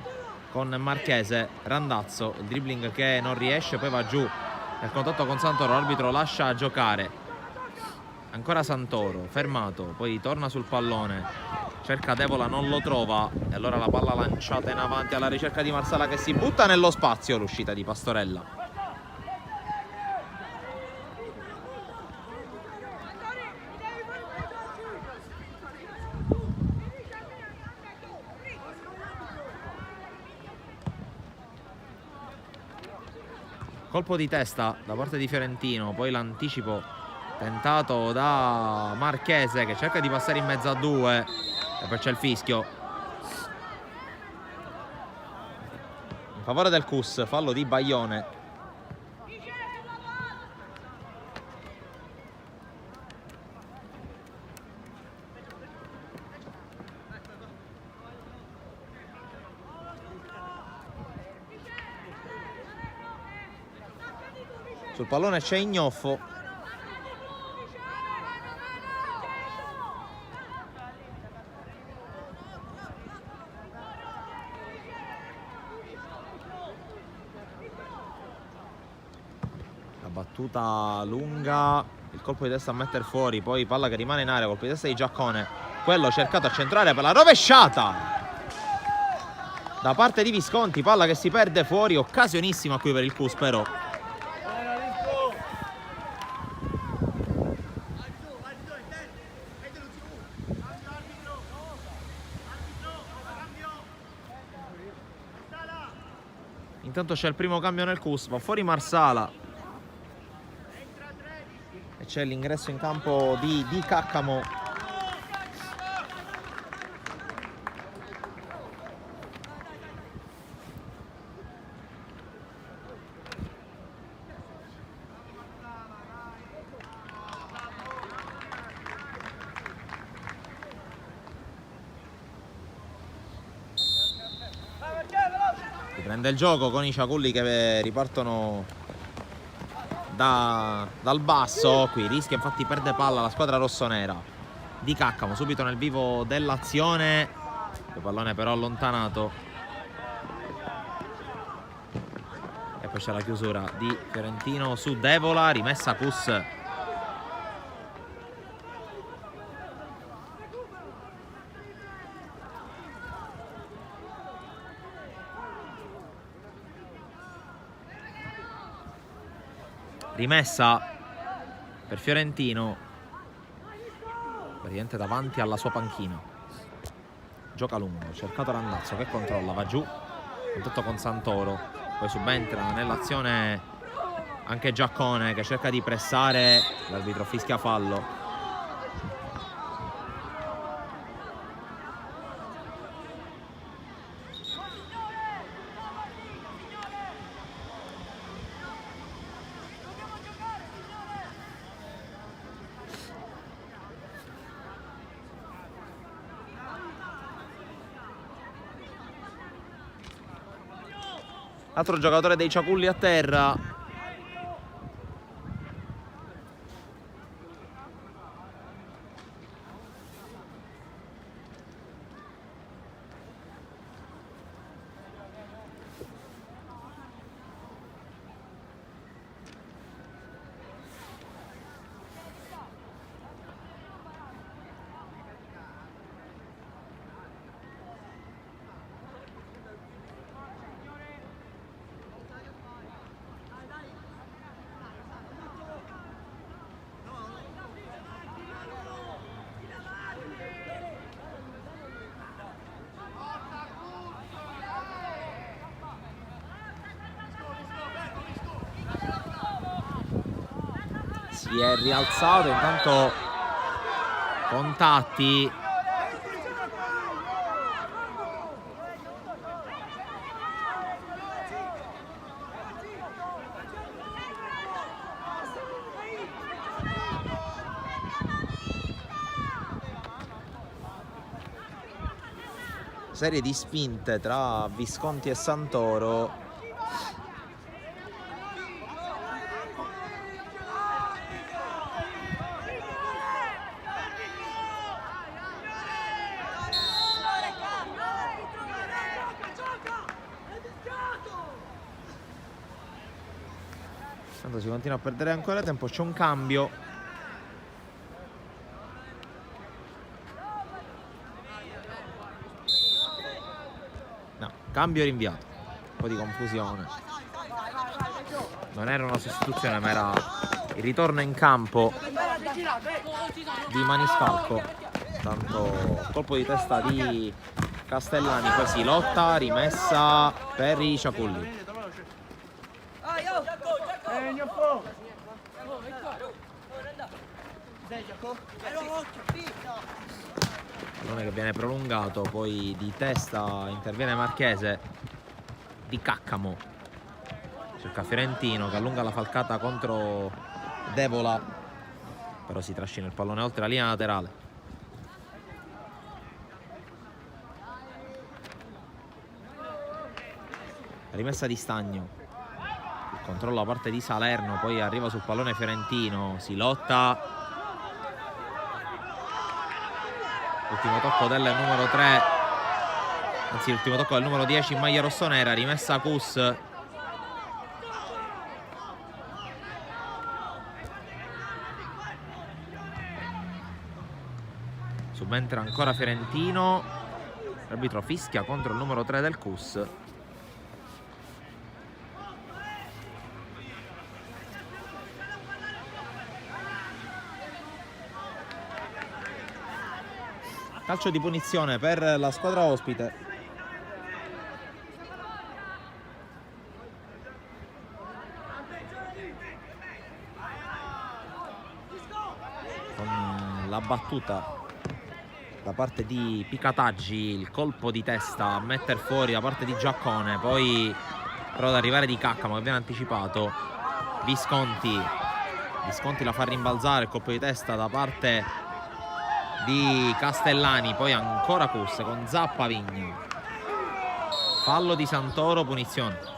Speaker 1: con Marchese. Randazzo, il dribbling che non riesce, poi va giù nel contatto con Santoro, l'arbitro lascia giocare. Ancora Santoro, fermato, poi torna sul pallone, cerca Devola, non lo trova e allora la palla lanciata in avanti alla ricerca di Marsala che si butta nello spazio, l'uscita di Pastorella. Colpo di testa da parte di Fiorentino, poi l'anticipo tentato da Marchese che cerca di passare in mezzo a due e poi c'è il fischio in favore del CUS, fallo di Baglione. Sul pallone c'è Ignoffo. La battuta lunga, il colpo di testa a mettere fuori, poi palla che rimane in aria, colpo di testa di Giaccone. Quello cercato a centrare per la rovesciata da parte di Visconti, palla che si perde fuori, occasionissima qui per il CUS però. Intanto c'è il primo cambio nel CUS, va fuori Marsala e c'è l'ingresso in campo di Caccamo. Prende il gioco con i Ciaculli che ripartono dal basso. Qui rischia, infatti perde palla la squadra rossonera. Di Caccamo subito nel vivo dell'azione, il pallone però allontanato e poi c'è la chiusura di Fiorentino su Devola, rimessa CUS. Rimessa per Fiorentino, praticamente davanti alla sua panchina. Gioca lungo, cercato Randazzo che controlla, va giù, contatto con Santoro, poi subentra nell'azione anche Giaccone che cerca di pressare, l'arbitro fischia fallo. Altro giocatore dei Ciaculli a terra. Si è rialzato, intanto contatti. Serie di spinte tra Visconti e Santoro. Tanto si continua a perdere ancora tempo, c'è un cambio. Cambio rinviato. Un po' di confusione. Non era una sostituzione, ma era il ritorno in campo di Maniscalco. Tanto colpo di testa di Castellani, poi si lotta, rimessa per i Ciaculli. Pallone che viene prolungato, poi di testa interviene Marchese, di Caccamo. Cerca Fiorentino che allunga la falcata contro Devola, però si trascina il pallone oltre la linea laterale. Rimessa di Stagno, il controllo da parte di Salerno, poi arriva sul pallone Fiorentino, si lotta, ultimo tocco del numero 3, anzi l'ultimo tocco del numero 10 in maglia rossonera, rimessa Cus. Subentra ancora Fiorentino, l'arbitro fischia contro il numero 3 del Cus. Calcio di punizione per la squadra ospite. Con la battuta da parte di Picataggi, il colpo di testa a metter fuori da parte di Giaccone, poi però ad arrivare di Caccamo che viene anticipato. Visconti la fa rimbalzare, il colpo di testa da parte di Castellani, poi ancora Cus con Zappa Vigna. Fallo di Santoro, punizione.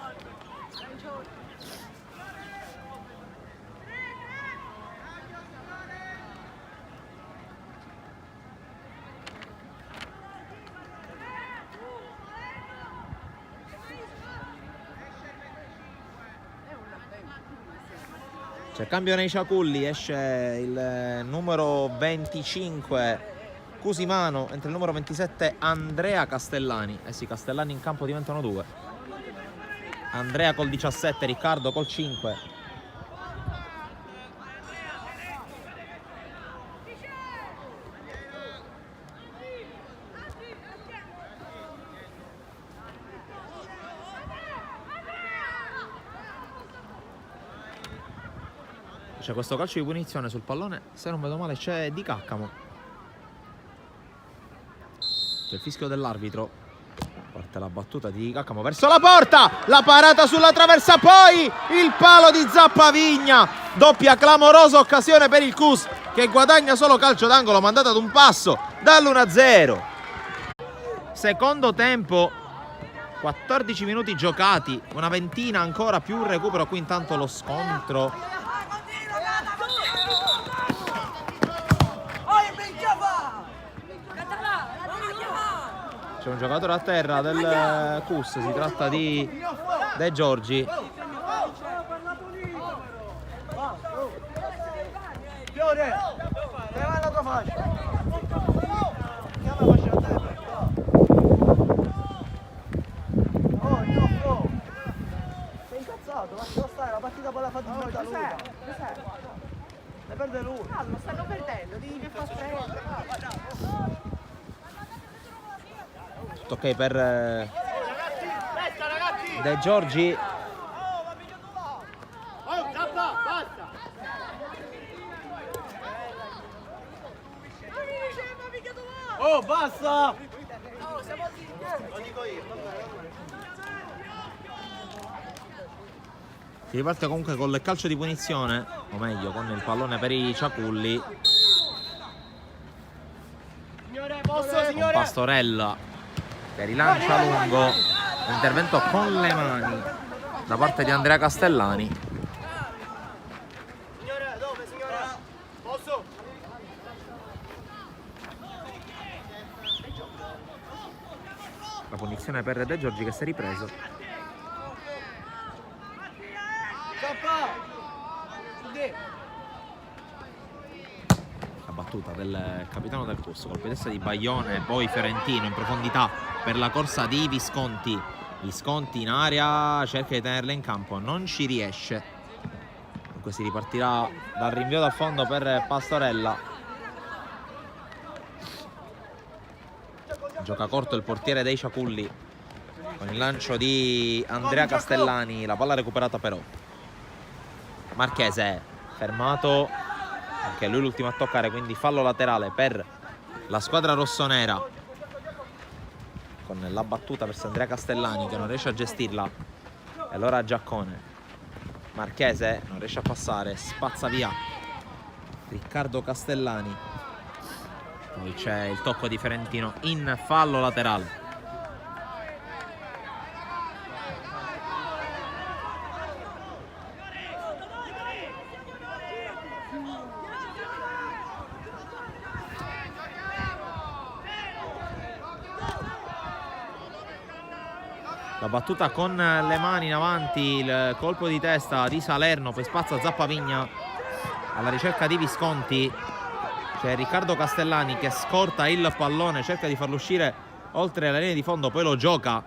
Speaker 1: C'è cambio nei Ciaculli, esce il numero 25 Cusimano, entra il numero 27 Andrea Castellani. Eh sì, Castellani in campo diventano due. Andrea col 17, Riccardo col 5. C'è questo calcio di punizione sul pallone, se non vedo male c'è Di Caccamo. C'è il fischio dell'arbitro. Parte la battuta di Caccamo verso la porta, la parata sulla traversa, poi il palo di Zappa Vigna. Doppia clamorosa occasione per il Cus che guadagna solo calcio d'angolo, mandata ad un passo dall'1-0. Secondo tempo, 14 minuti giocati, una ventina ancora più recupero. Qui intanto lo scontro. C'è un giocatore a terra del Cus, si tratta di De Giorgi.
Speaker 3: Fiore, leva la tua faccia. Sei incazzato, lascialo stare, la partita poi la fa di volta lui. Ne perde lui.
Speaker 4: Calma, stanno perdendo, devi far prendere.
Speaker 1: Ok per De Giorgi.
Speaker 3: Oh, basta!
Speaker 2: Lo dico io.
Speaker 1: Si riparte comunque con il calcio di punizione, o meglio con il pallone per i Ciaculli.
Speaker 3: Signore, posso,
Speaker 1: Con
Speaker 3: signore?
Speaker 1: Pastorella che rilancia lungo, intervento con le mani da parte di Andrea Castellani.
Speaker 3: Signore, dove, signore? Posso?
Speaker 1: La punizione per De Giorgi che si è ripreso. La battuta del capitano del Cus, colpo di testa di Baglione, poi Fiorentino in profondità per la corsa di Visconti Visconti in area, cerca di tenerla in campo, non ci riesce. Dunque si ripartirà dal rinvio dal fondo per Pastorella. Gioca corto il portiere dei Ciaculli con il lancio di Andrea Castellani, la palla recuperata però. Marchese fermato, anche lui l'ultimo a toccare, quindi fallo laterale per la squadra rossonera, con la battuta verso Andrea Castellani che non riesce a gestirla, e allora Giaccone. Marchese non riesce a passare, spazza via Riccardo Castellani. Poi c'è il tocco di Ferentino in fallo laterale. La battuta con le mani in avanti, il colpo di testa di Salerno, poi spazza Zappavigna alla ricerca di Visconti. C'è Riccardo Castellani che scorta il pallone, cerca di farlo uscire oltre la linea di fondo, poi lo gioca.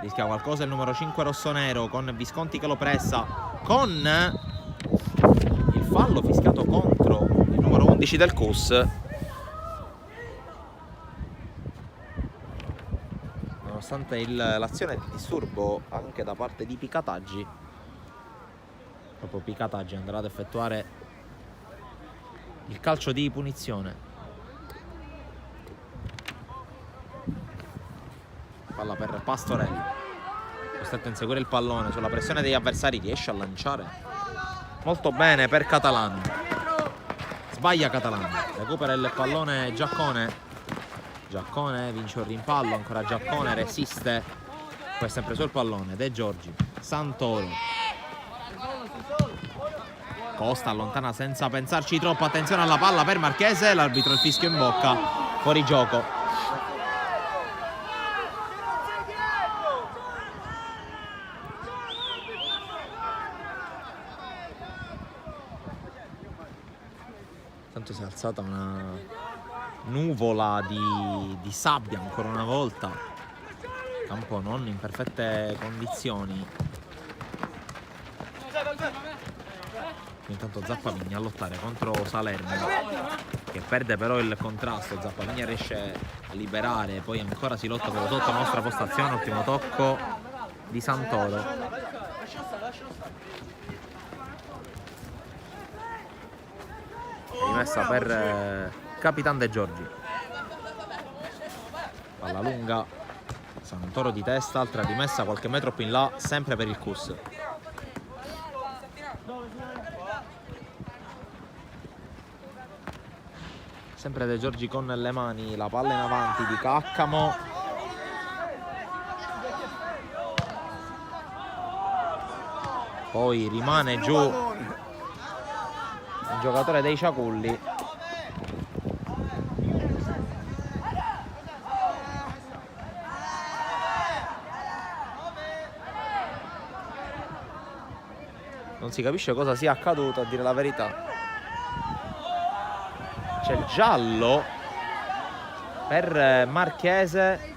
Speaker 1: Rischia qualcosa il numero 5 rossonero, con Visconti che lo pressa, con il fallo fischiato contro il numero 11 del CUS. Nonostante l'azione di disturbo anche da parte di Picataggi, proprio Picataggi andrà ad effettuare il calcio di punizione. Palla per Pastorelli, costretto a inseguire il pallone sulla pressione degli avversari, riesce a lanciare molto bene per Catalano. Sbaglia Catalano, recupera il pallone Giaccone. Giaccone vince un rimpallo, ancora Giaccone resiste, poi sempre sul pallone De Giorgi. Santoro, Costa allontana senza pensarci troppo, attenzione alla palla per Marchese, l'arbitro il fischio in bocca, fuori gioco. Tanto si è alzata una nuvola di sabbia ancora una volta, campo non in perfette condizioni. Intanto Zappavigna a lottare contro Salerno, che perde però il contrasto. Zappavigna riesce a liberare, poi ancora si lotta per sotto la nostra postazione. Ultimo tocco di Santoro. Rimessa per Capitan De Giorgi. Palla lunga, Santoro di testa, altra rimessa qualche metro più in là, sempre per il CUS. Sempre De Giorgi con le mani, la palla in avanti di Caccamo. Poi rimane giù il giocatore dei Ciaculli. Non si capisce cosa sia accaduto, a dire la verità. C'è il giallo per Marchese.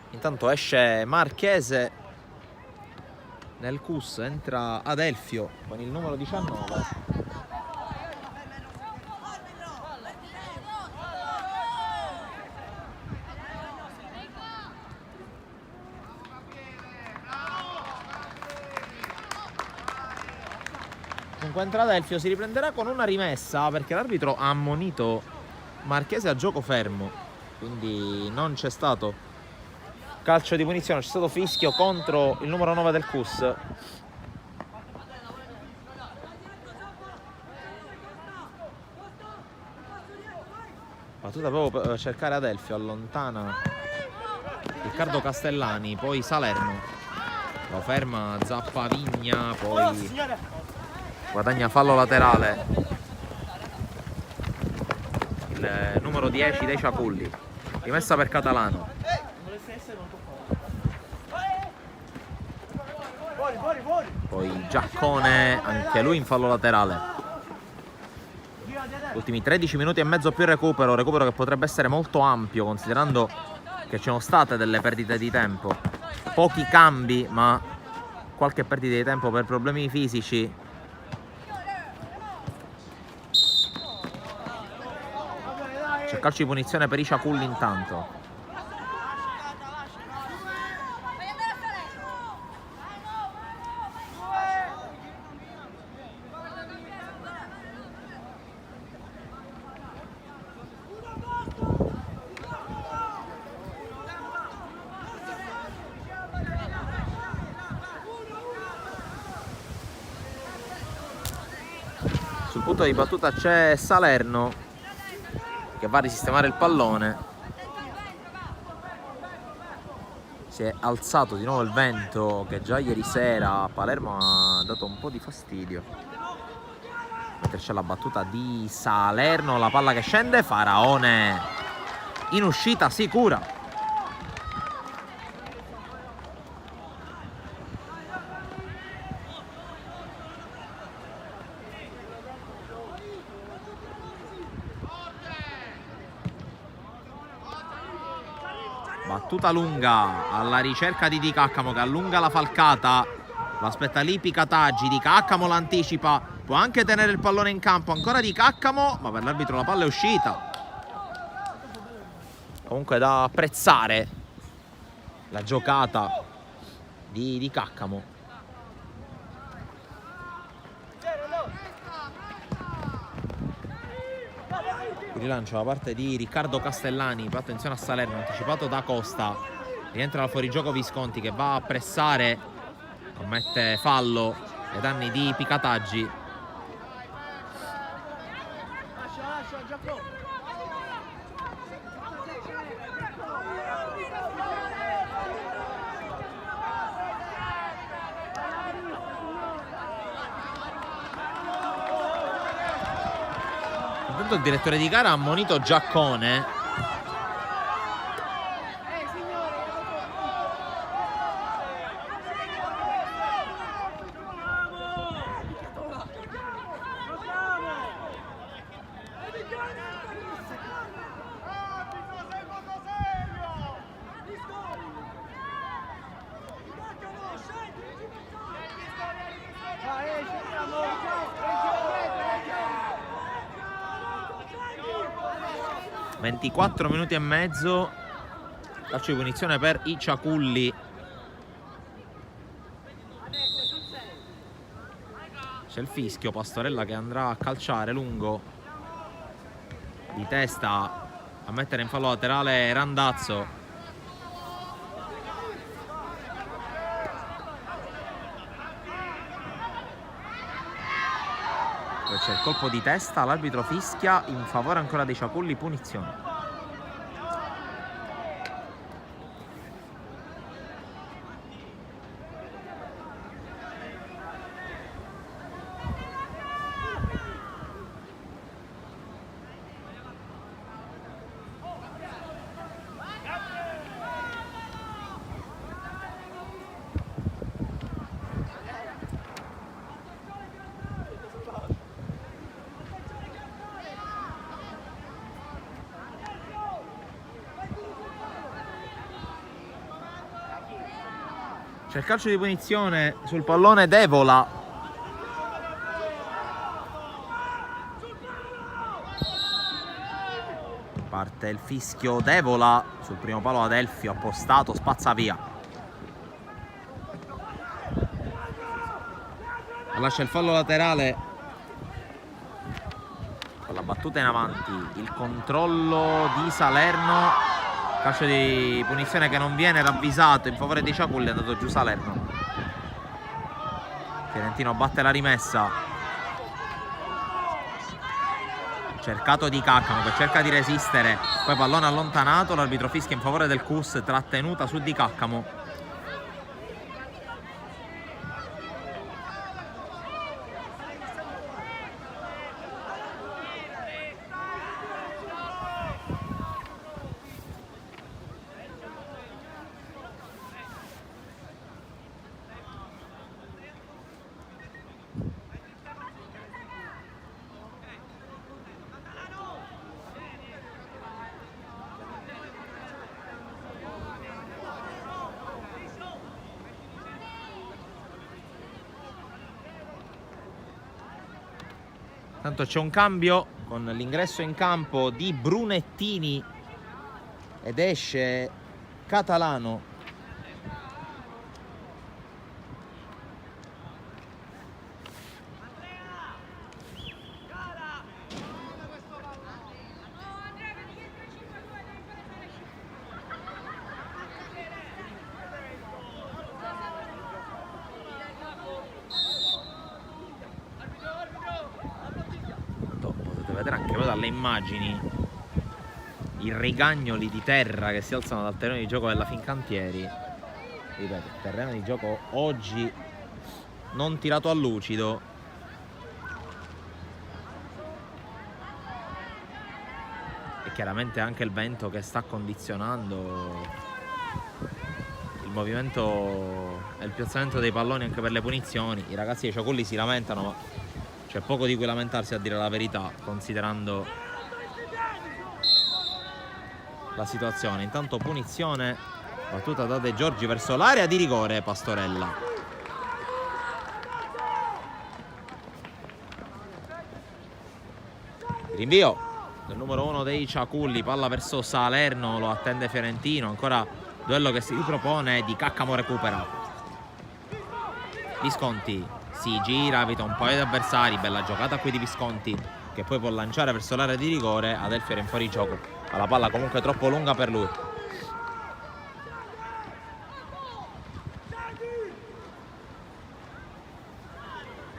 Speaker 1: Intanto esce Marchese nel CUS, entra Adelfio con il numero 19. Dunque entra Adelfio, si riprenderà con una rimessa perché l'arbitro ha ammonito Marchese a gioco fermo. quindi non c'è stato calcio di punizione, c'è stato fischio contro il numero 9 del CUS. Battuta proprio per cercare Adelfio, allontana Riccardo Castellani, poi Salerno lo ferma Zappavigna, poi guadagna fallo laterale il numero 10 dei Ciaculli, rimessa per Catalano. Poi Giaccone, anche lui in fallo laterale. Ultimi 13 minuti e mezzo più recupero che potrebbe essere molto ampio, considerando che ci sono state delle perdite di tempo, pochi cambi ma qualche perdita di tempo per problemi fisici. C'è calcio di punizione per i Ciaculli intanto. Sul punto di battuta c'è Salerno che va a risistemare il pallone. Si è alzato di nuovo il vento che già ieri sera a Palermo ha dato un po' di fastidio. Mentre c'è la battuta di Salerno, la palla che scende, Faraone in uscita sicura. Battuta lunga alla ricerca di Di Caccamo che allunga la falcata, l'aspetta lì Picataggi, Di Caccamo l'anticipa, può anche tenere il pallone in campo, ancora Di Caccamo, ma per l'arbitro la palla è uscita. Comunque da apprezzare la giocata di Di Caccamo. Rilancio da parte di Riccardo Castellani, poi attenzione a Salerno, anticipato da Costa, rientra da fuorigioco Visconti che va a pressare, commette fallo ai danni di Picataggi. Il direttore di gara ha ammonito Giaccone. ...24 minuti e mezzo... ...calcio di punizione per i Ciaculli. C'è il fischio, Pastorella che andrà a calciare lungo... ...di testa... ...a mettere in fallo laterale Randazzo. C'è il colpo di testa, l'arbitro fischia in favore ancora dei Ciaculli, punizione. C'è il calcio di punizione sul pallone Devola. Parte il fischio Devola sul primo palo Adelfio, appostato, spazza via. Lascia il fallo laterale. Palla battuta in avanti, il controllo di Salerno, calcio di punizione che non viene ravvisato in favore di Ciaculli, è andato giù Salerno. Fiorentino batte la rimessa, cercato di Caccamo che cerca di resistere, poi pallone allontanato, l'arbitro fischia in favore del CUS, trattenuta su Di Caccamo. Tanto c'è un cambio con l'ingresso in campo di Brunettini ed esce Catalano. Vedere anche voi dalle immagini i rigagnoli di terra che si alzano dal terreno di gioco della Fincantieri. Ripeto, il terreno di gioco oggi non tirato a lucido, e chiaramente anche il vento che sta condizionando il movimento e il piazzamento dei palloni anche per le punizioni. I ragazzi dei Ciaculli si lamentano, ma c'è poco di cui lamentarsi, a dire la verità, considerando la situazione. Intanto punizione battuta da De Giorgi verso l'area di rigore. Pastorella. Rinvio del numero 1 dei Ciaculli, palla verso Salerno, lo attende Fiorentino, ancora duello che si ripropone, Di Caccamo recupera. Visconti si gira, evita un paio di avversari, bella giocata qui di Visconti che poi può lanciare verso l'area di rigore. Adelfio era in fuorigioco, ma la palla comunque troppo lunga per lui.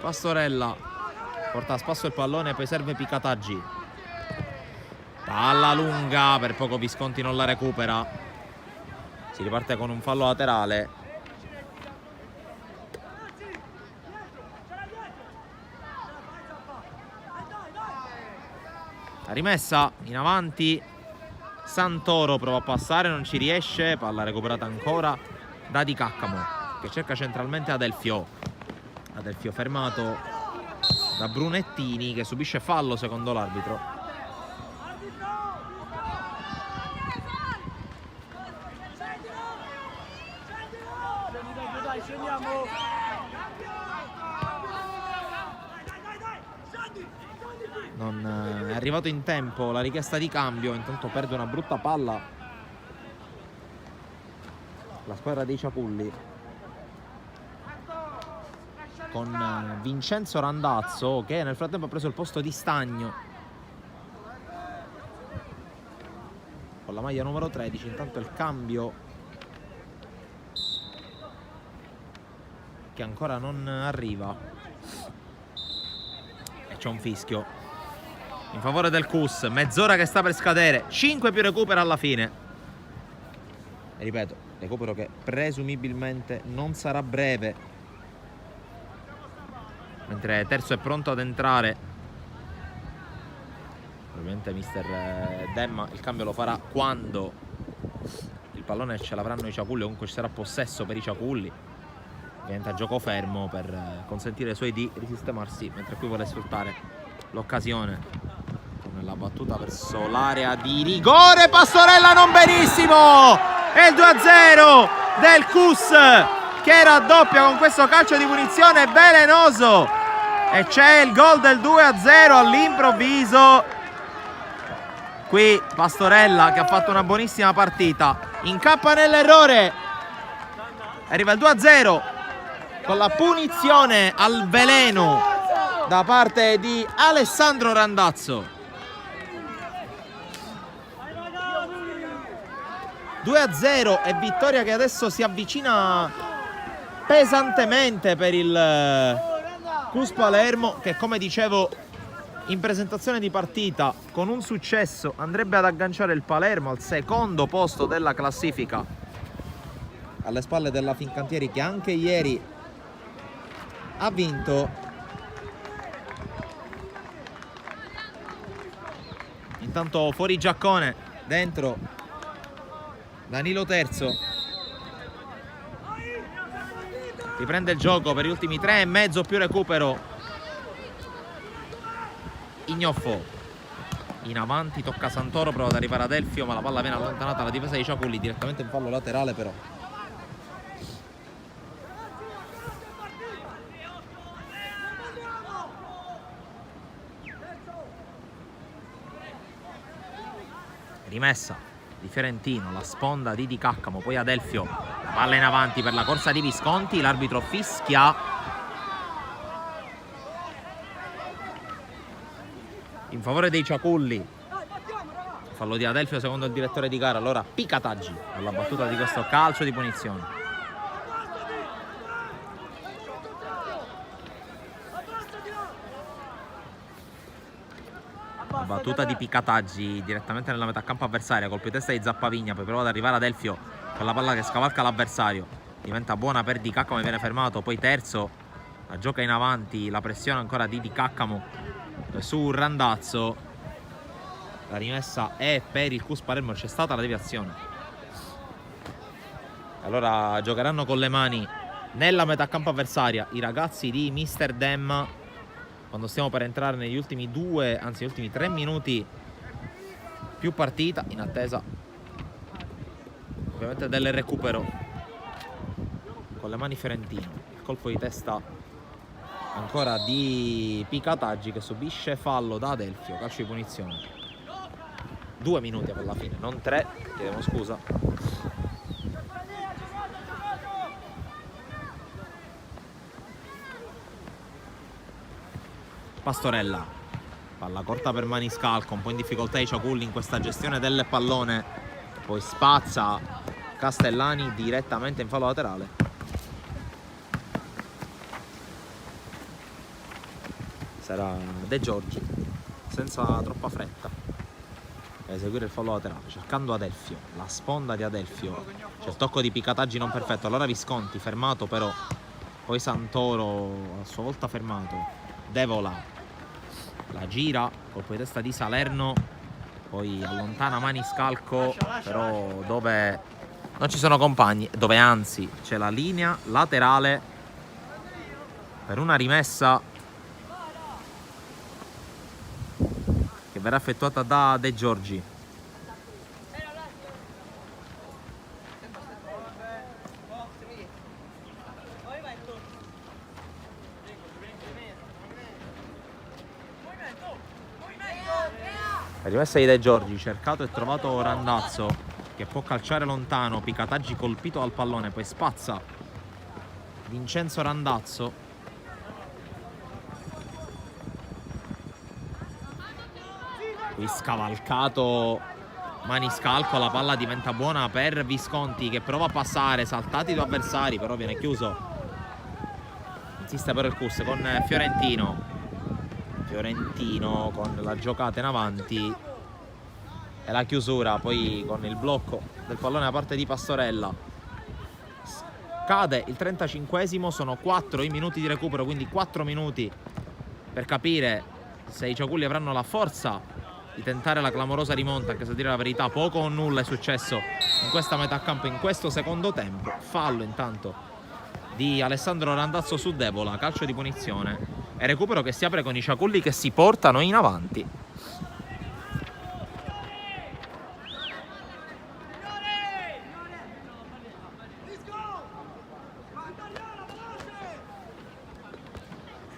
Speaker 1: Pastorella porta a spasso il pallone, poi serve Picataggi, palla lunga, per poco Visconti non la recupera. Si riparte con un fallo laterale. La rimessa in avanti, Santoro prova a passare, non ci riesce, palla recuperata ancora da Di Caccamo che cerca centralmente Adelfio. Adelfio fermato da Brunettini che subisce fallo secondo l'arbitro. Non è arrivato in tempo la richiesta di cambio, intanto perde una brutta palla la squadra dei Ciaculli, con Vincenzo Randazzo che nel frattempo ha preso il posto di Stagno con la maglia numero 13. Intanto il cambio che ancora non arriva e c'è un fischio in favore del CUS. Mezz'ora che sta per scadere, 5 più recupero alla fine, e ripeto, recupero che presumibilmente non sarà breve, mentre Terzo è pronto ad entrare. Ovviamente mister Demma il cambio lo farà quando il pallone ce l'avranno i Ciaculli, comunque ci sarà possesso per i Ciaculli, ovviamente a gioco fermo per consentire ai suoi di risistemarsi, mentre qui vuole sfruttare l'occasione con la battuta verso l'area di rigore. Pastorella non benissimo, è il 2-0 del CUS che raddoppia con questo calcio di punizione velenoso, e c'è il gol del 2-0 all'improvviso. Qui Pastorella, che ha fatto una buonissima partita, incappa nell'errore, arriva il 2-0 con la punizione al veleno da parte di Alessandro Randazzo. 2-0 e vittoria che adesso si avvicina pesantemente per il CUS Palermo, che come dicevo in presentazione di partita con un successo andrebbe ad agganciare il Palermo al secondo posto della classifica, alle spalle della Fincantieri, che anche ieri ha vinto. Intanto fuori Giaccone, dentro Danilo Terzo, riprende il gioco per gli ultimi 3,5 più recupero. Ignoffo in avanti, tocca Santoro, prova ad arrivare ad Adelfio, ma la palla viene allontanata alla difesa di Ciaculli, direttamente in fallo laterale però. Rimessa di Fiorentino, la sponda di Di Caccamo, poi Adelfio, palla in avanti per la corsa di Visconti, l'arbitro fischia in favore dei Ciaculli. Fallo di Adelfio secondo il direttore di gara. Allora Picataggi alla battuta di questo calcio di punizione. Battuta di Picataggi direttamente nella metà campo avversaria, colpo di testa di Zappavigna, poi prova ad arrivare ad Adelfio con la palla che scavalca l'avversario, diventa buona per Di Caccamo e viene fermato, poi Terzo la gioca in avanti, la pressione ancora di Di Caccamo su Randazzo, la rimessa è per il CUS Palermo, c'è stata la deviazione. Allora giocheranno con le mani nella metà campo avversaria i ragazzi di Mister Dem, quando stiamo per entrare negli ultimi 3 minuti più partita, in attesa ovviamente del recupero. Con le mani Fiorentino, il colpo di testa ancora di Picataggi che subisce fallo da Adelfio, calcio di punizione. 2 minuti per la fine, non 3, chiedevo scusa. Pastorella, palla corta per Maniscalco, un po' in difficoltà i Ciaculli in questa gestione del pallone, poi spazza Castellani direttamente in fallo laterale. Sarà De Giorgi senza troppa fretta a eseguire il fallo laterale, cercando Adelfio, la sponda di Adelfio, c'è il tocco di Picataggi non perfetto, allora Visconti fermato però, poi Santoro a sua volta fermato, Devola la gira, colpo di testa di Salerno, poi allontana Maniscalco, però dove non ci sono compagni, dove anzi c'è la linea laterale per una rimessa che verrà effettuata da De Giorgi. La rimessa di De Giorgi, cercato e trovato Randazzo che può calciare lontano, Picataggi colpito al pallone, poi spazza Vincenzo Randazzo, qui scavalcato Maniscalco, la palla diventa buona per Visconti che prova a passare, saltati due avversari, però viene chiuso. Insiste però il CUS con Fiorentino con la giocata in avanti e la chiusura, poi con il blocco del pallone da parte di Pastorella. Cade il 35esimo, sono 4 i minuti di recupero, quindi 4 minuti per capire se i Ciaculli avranno la forza di tentare la clamorosa rimonta, anche se a dire la verità poco o nulla è successo in questa metà campo in questo secondo tempo. Fallo intanto di Alessandro Randazzo su Devola, calcio di punizione e recupero che si apre con i Ciaculli che si portano in avanti.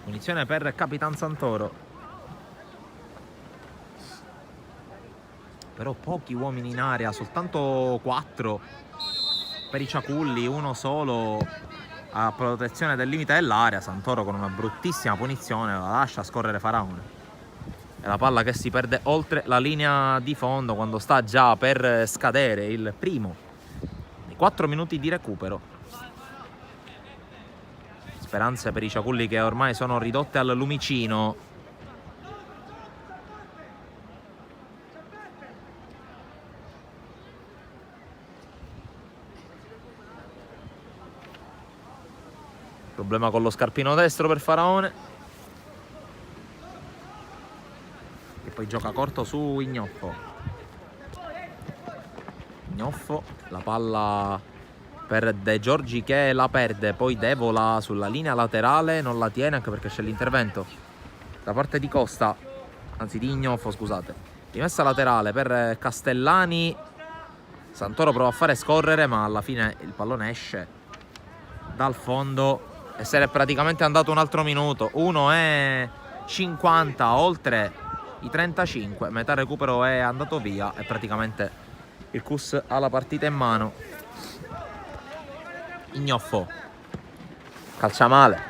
Speaker 1: Punizione per Capitan Santoro, però pochi uomini in area, soltanto 4 per i Ciaculli, uno solo a protezione del limite dell'area. Santoro con una bruttissima punizione la lascia scorrere Faraone e la palla che si perde oltre la linea di fondo quando sta già per scadere il primo 4 minuti di recupero. Speranze per i Ciaculli che ormai sono ridotte al lumicino. Problema con lo scarpino destro per Faraone, che poi gioca corto su Ignoffo. Ignoffo, la palla per De Giorgi che la perde, poi Devola sulla linea laterale, non la tiene anche perché c'è l'intervento da parte di Costa, anzi di Ignoffo, scusate. Rimessa laterale per Castellani, Santoro prova a fare scorrere ma alla fine il pallone esce dal fondo e se n'è praticamente andato un altro minuto. 1:50 oltre i 35, metà recupero è andato via e praticamente il CUS ha la partita in mano. Ignoffo calcia male,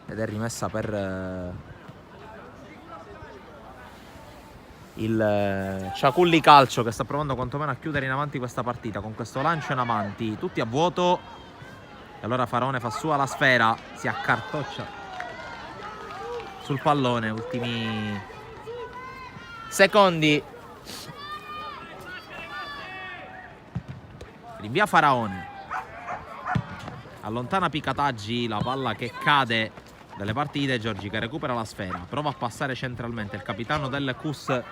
Speaker 1: ed è rimessa per il Ciaculli Calcio, che sta provando quantomeno a chiudere in avanti questa partita con questo lancio in avanti, tutti a vuoto. E allora Faraone fa sua la sfera, si accartoccia sul pallone, ultimi secondi. Rinvia Faraone, allontana Picataggi, la palla che cade dalle parti di De Giorgi che recupera la sfera, prova a passare centralmente il capitano del CUS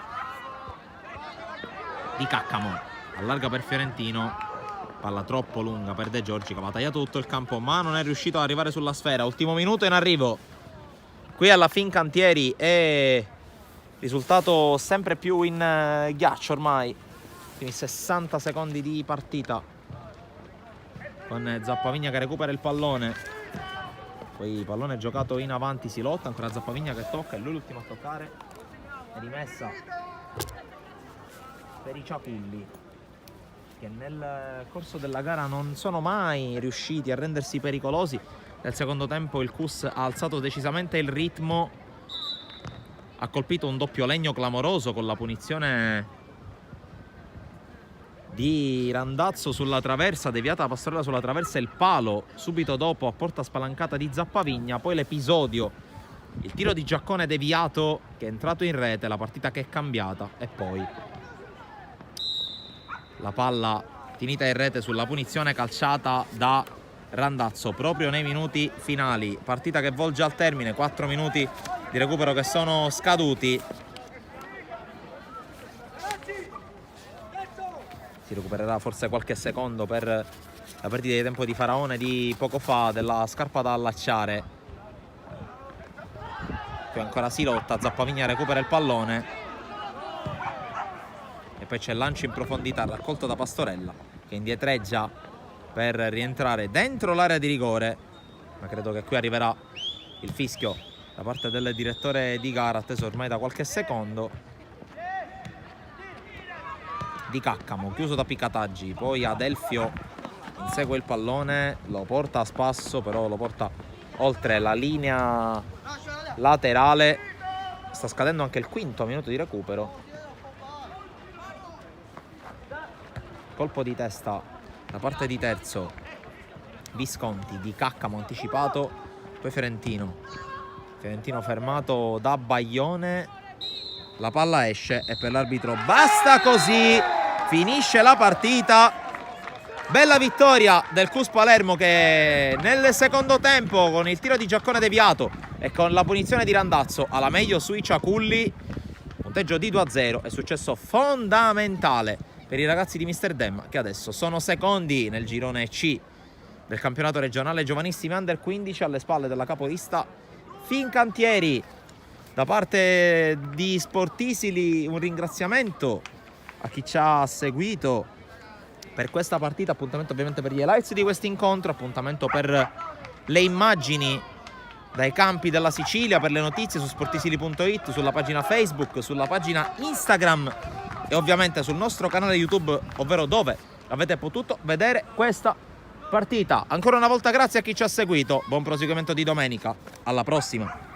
Speaker 1: Di Caccamo, allarga per Fiorentino, palla troppo lunga per De Giorgi che va tagliato tutto il campo ma non è riuscito ad arrivare sulla sfera. Ultimo minuto in arrivo qui alla Fincantieri e risultato sempre più in ghiaccio ormai, quindi 60 secondi di partita con Zappavigna che recupera il pallone, poi il pallone giocato in avanti, si lotta, ancora Zappavigna che tocca, è lui l'ultimo a toccare, è rimessa per i Ciaculli che nel corso della gara non sono mai riusciti a rendersi pericolosi. Nel secondo tempo il CUS ha alzato decisamente il ritmo, ha colpito un doppio legno clamoroso con la punizione di Randazzo sulla traversa, deviata la Pastorella sulla traversa e il palo subito dopo a porta spalancata di Zappavigna, poi l'episodio, il tiro di Giaccone deviato che è entrato in rete, la partita che è cambiata e poi la palla finita in rete sulla punizione calciata da Randazzo proprio nei minuti finali. Partita che volge al termine, 4 minuti di recupero che sono scaduti. Si recupererà forse qualche secondo per la perdita di tempo di Faraone di poco fa, della scarpa da allacciare. Qui ancora si lotta, Zappavigna recupera il pallone e poi c'è il lancio in profondità raccolto da Pastorella che indietreggia per rientrare dentro l'area di rigore, ma credo che qui arriverà il fischio da parte del direttore di gara, atteso ormai da qualche secondo. Di Caccamo chiuso da Picataggi, poi Adelfio insegue il pallone, lo porta a spasso, però lo porta oltre la linea laterale. Sta scadendo anche il quinto minuto di recupero. Colpo di testa da parte di Terzo, Visconti, Di Caccamo anticipato, poi Fiorentino fermato da Baglione, la palla esce e per l'arbitro basta così, finisce la partita. Bella vittoria del CUS Palermo che nel secondo tempo con il tiro di Giaccone deviato e con la punizione di Randazzo alla meglio sui Ciaculli, punteggio di 2-0, è successo fondamentale per i ragazzi di Mister Dem che adesso sono secondi nel girone C del campionato regionale giovanissimi under 15 alle spalle della capolista Fincantieri. Da parte di Sportisili un ringraziamento a chi ci ha seguito per questa partita, appuntamento ovviamente per gli highlights di questo incontro, appuntamento per le immagini dai campi della Sicilia, per le notizie su sportisili.it, sulla pagina Facebook, sulla pagina Instagram e ovviamente sul nostro canale YouTube, ovvero dove avete potuto vedere questa partita. Ancora una volta grazie a chi ci ha seguito, buon proseguimento di domenica, alla prossima.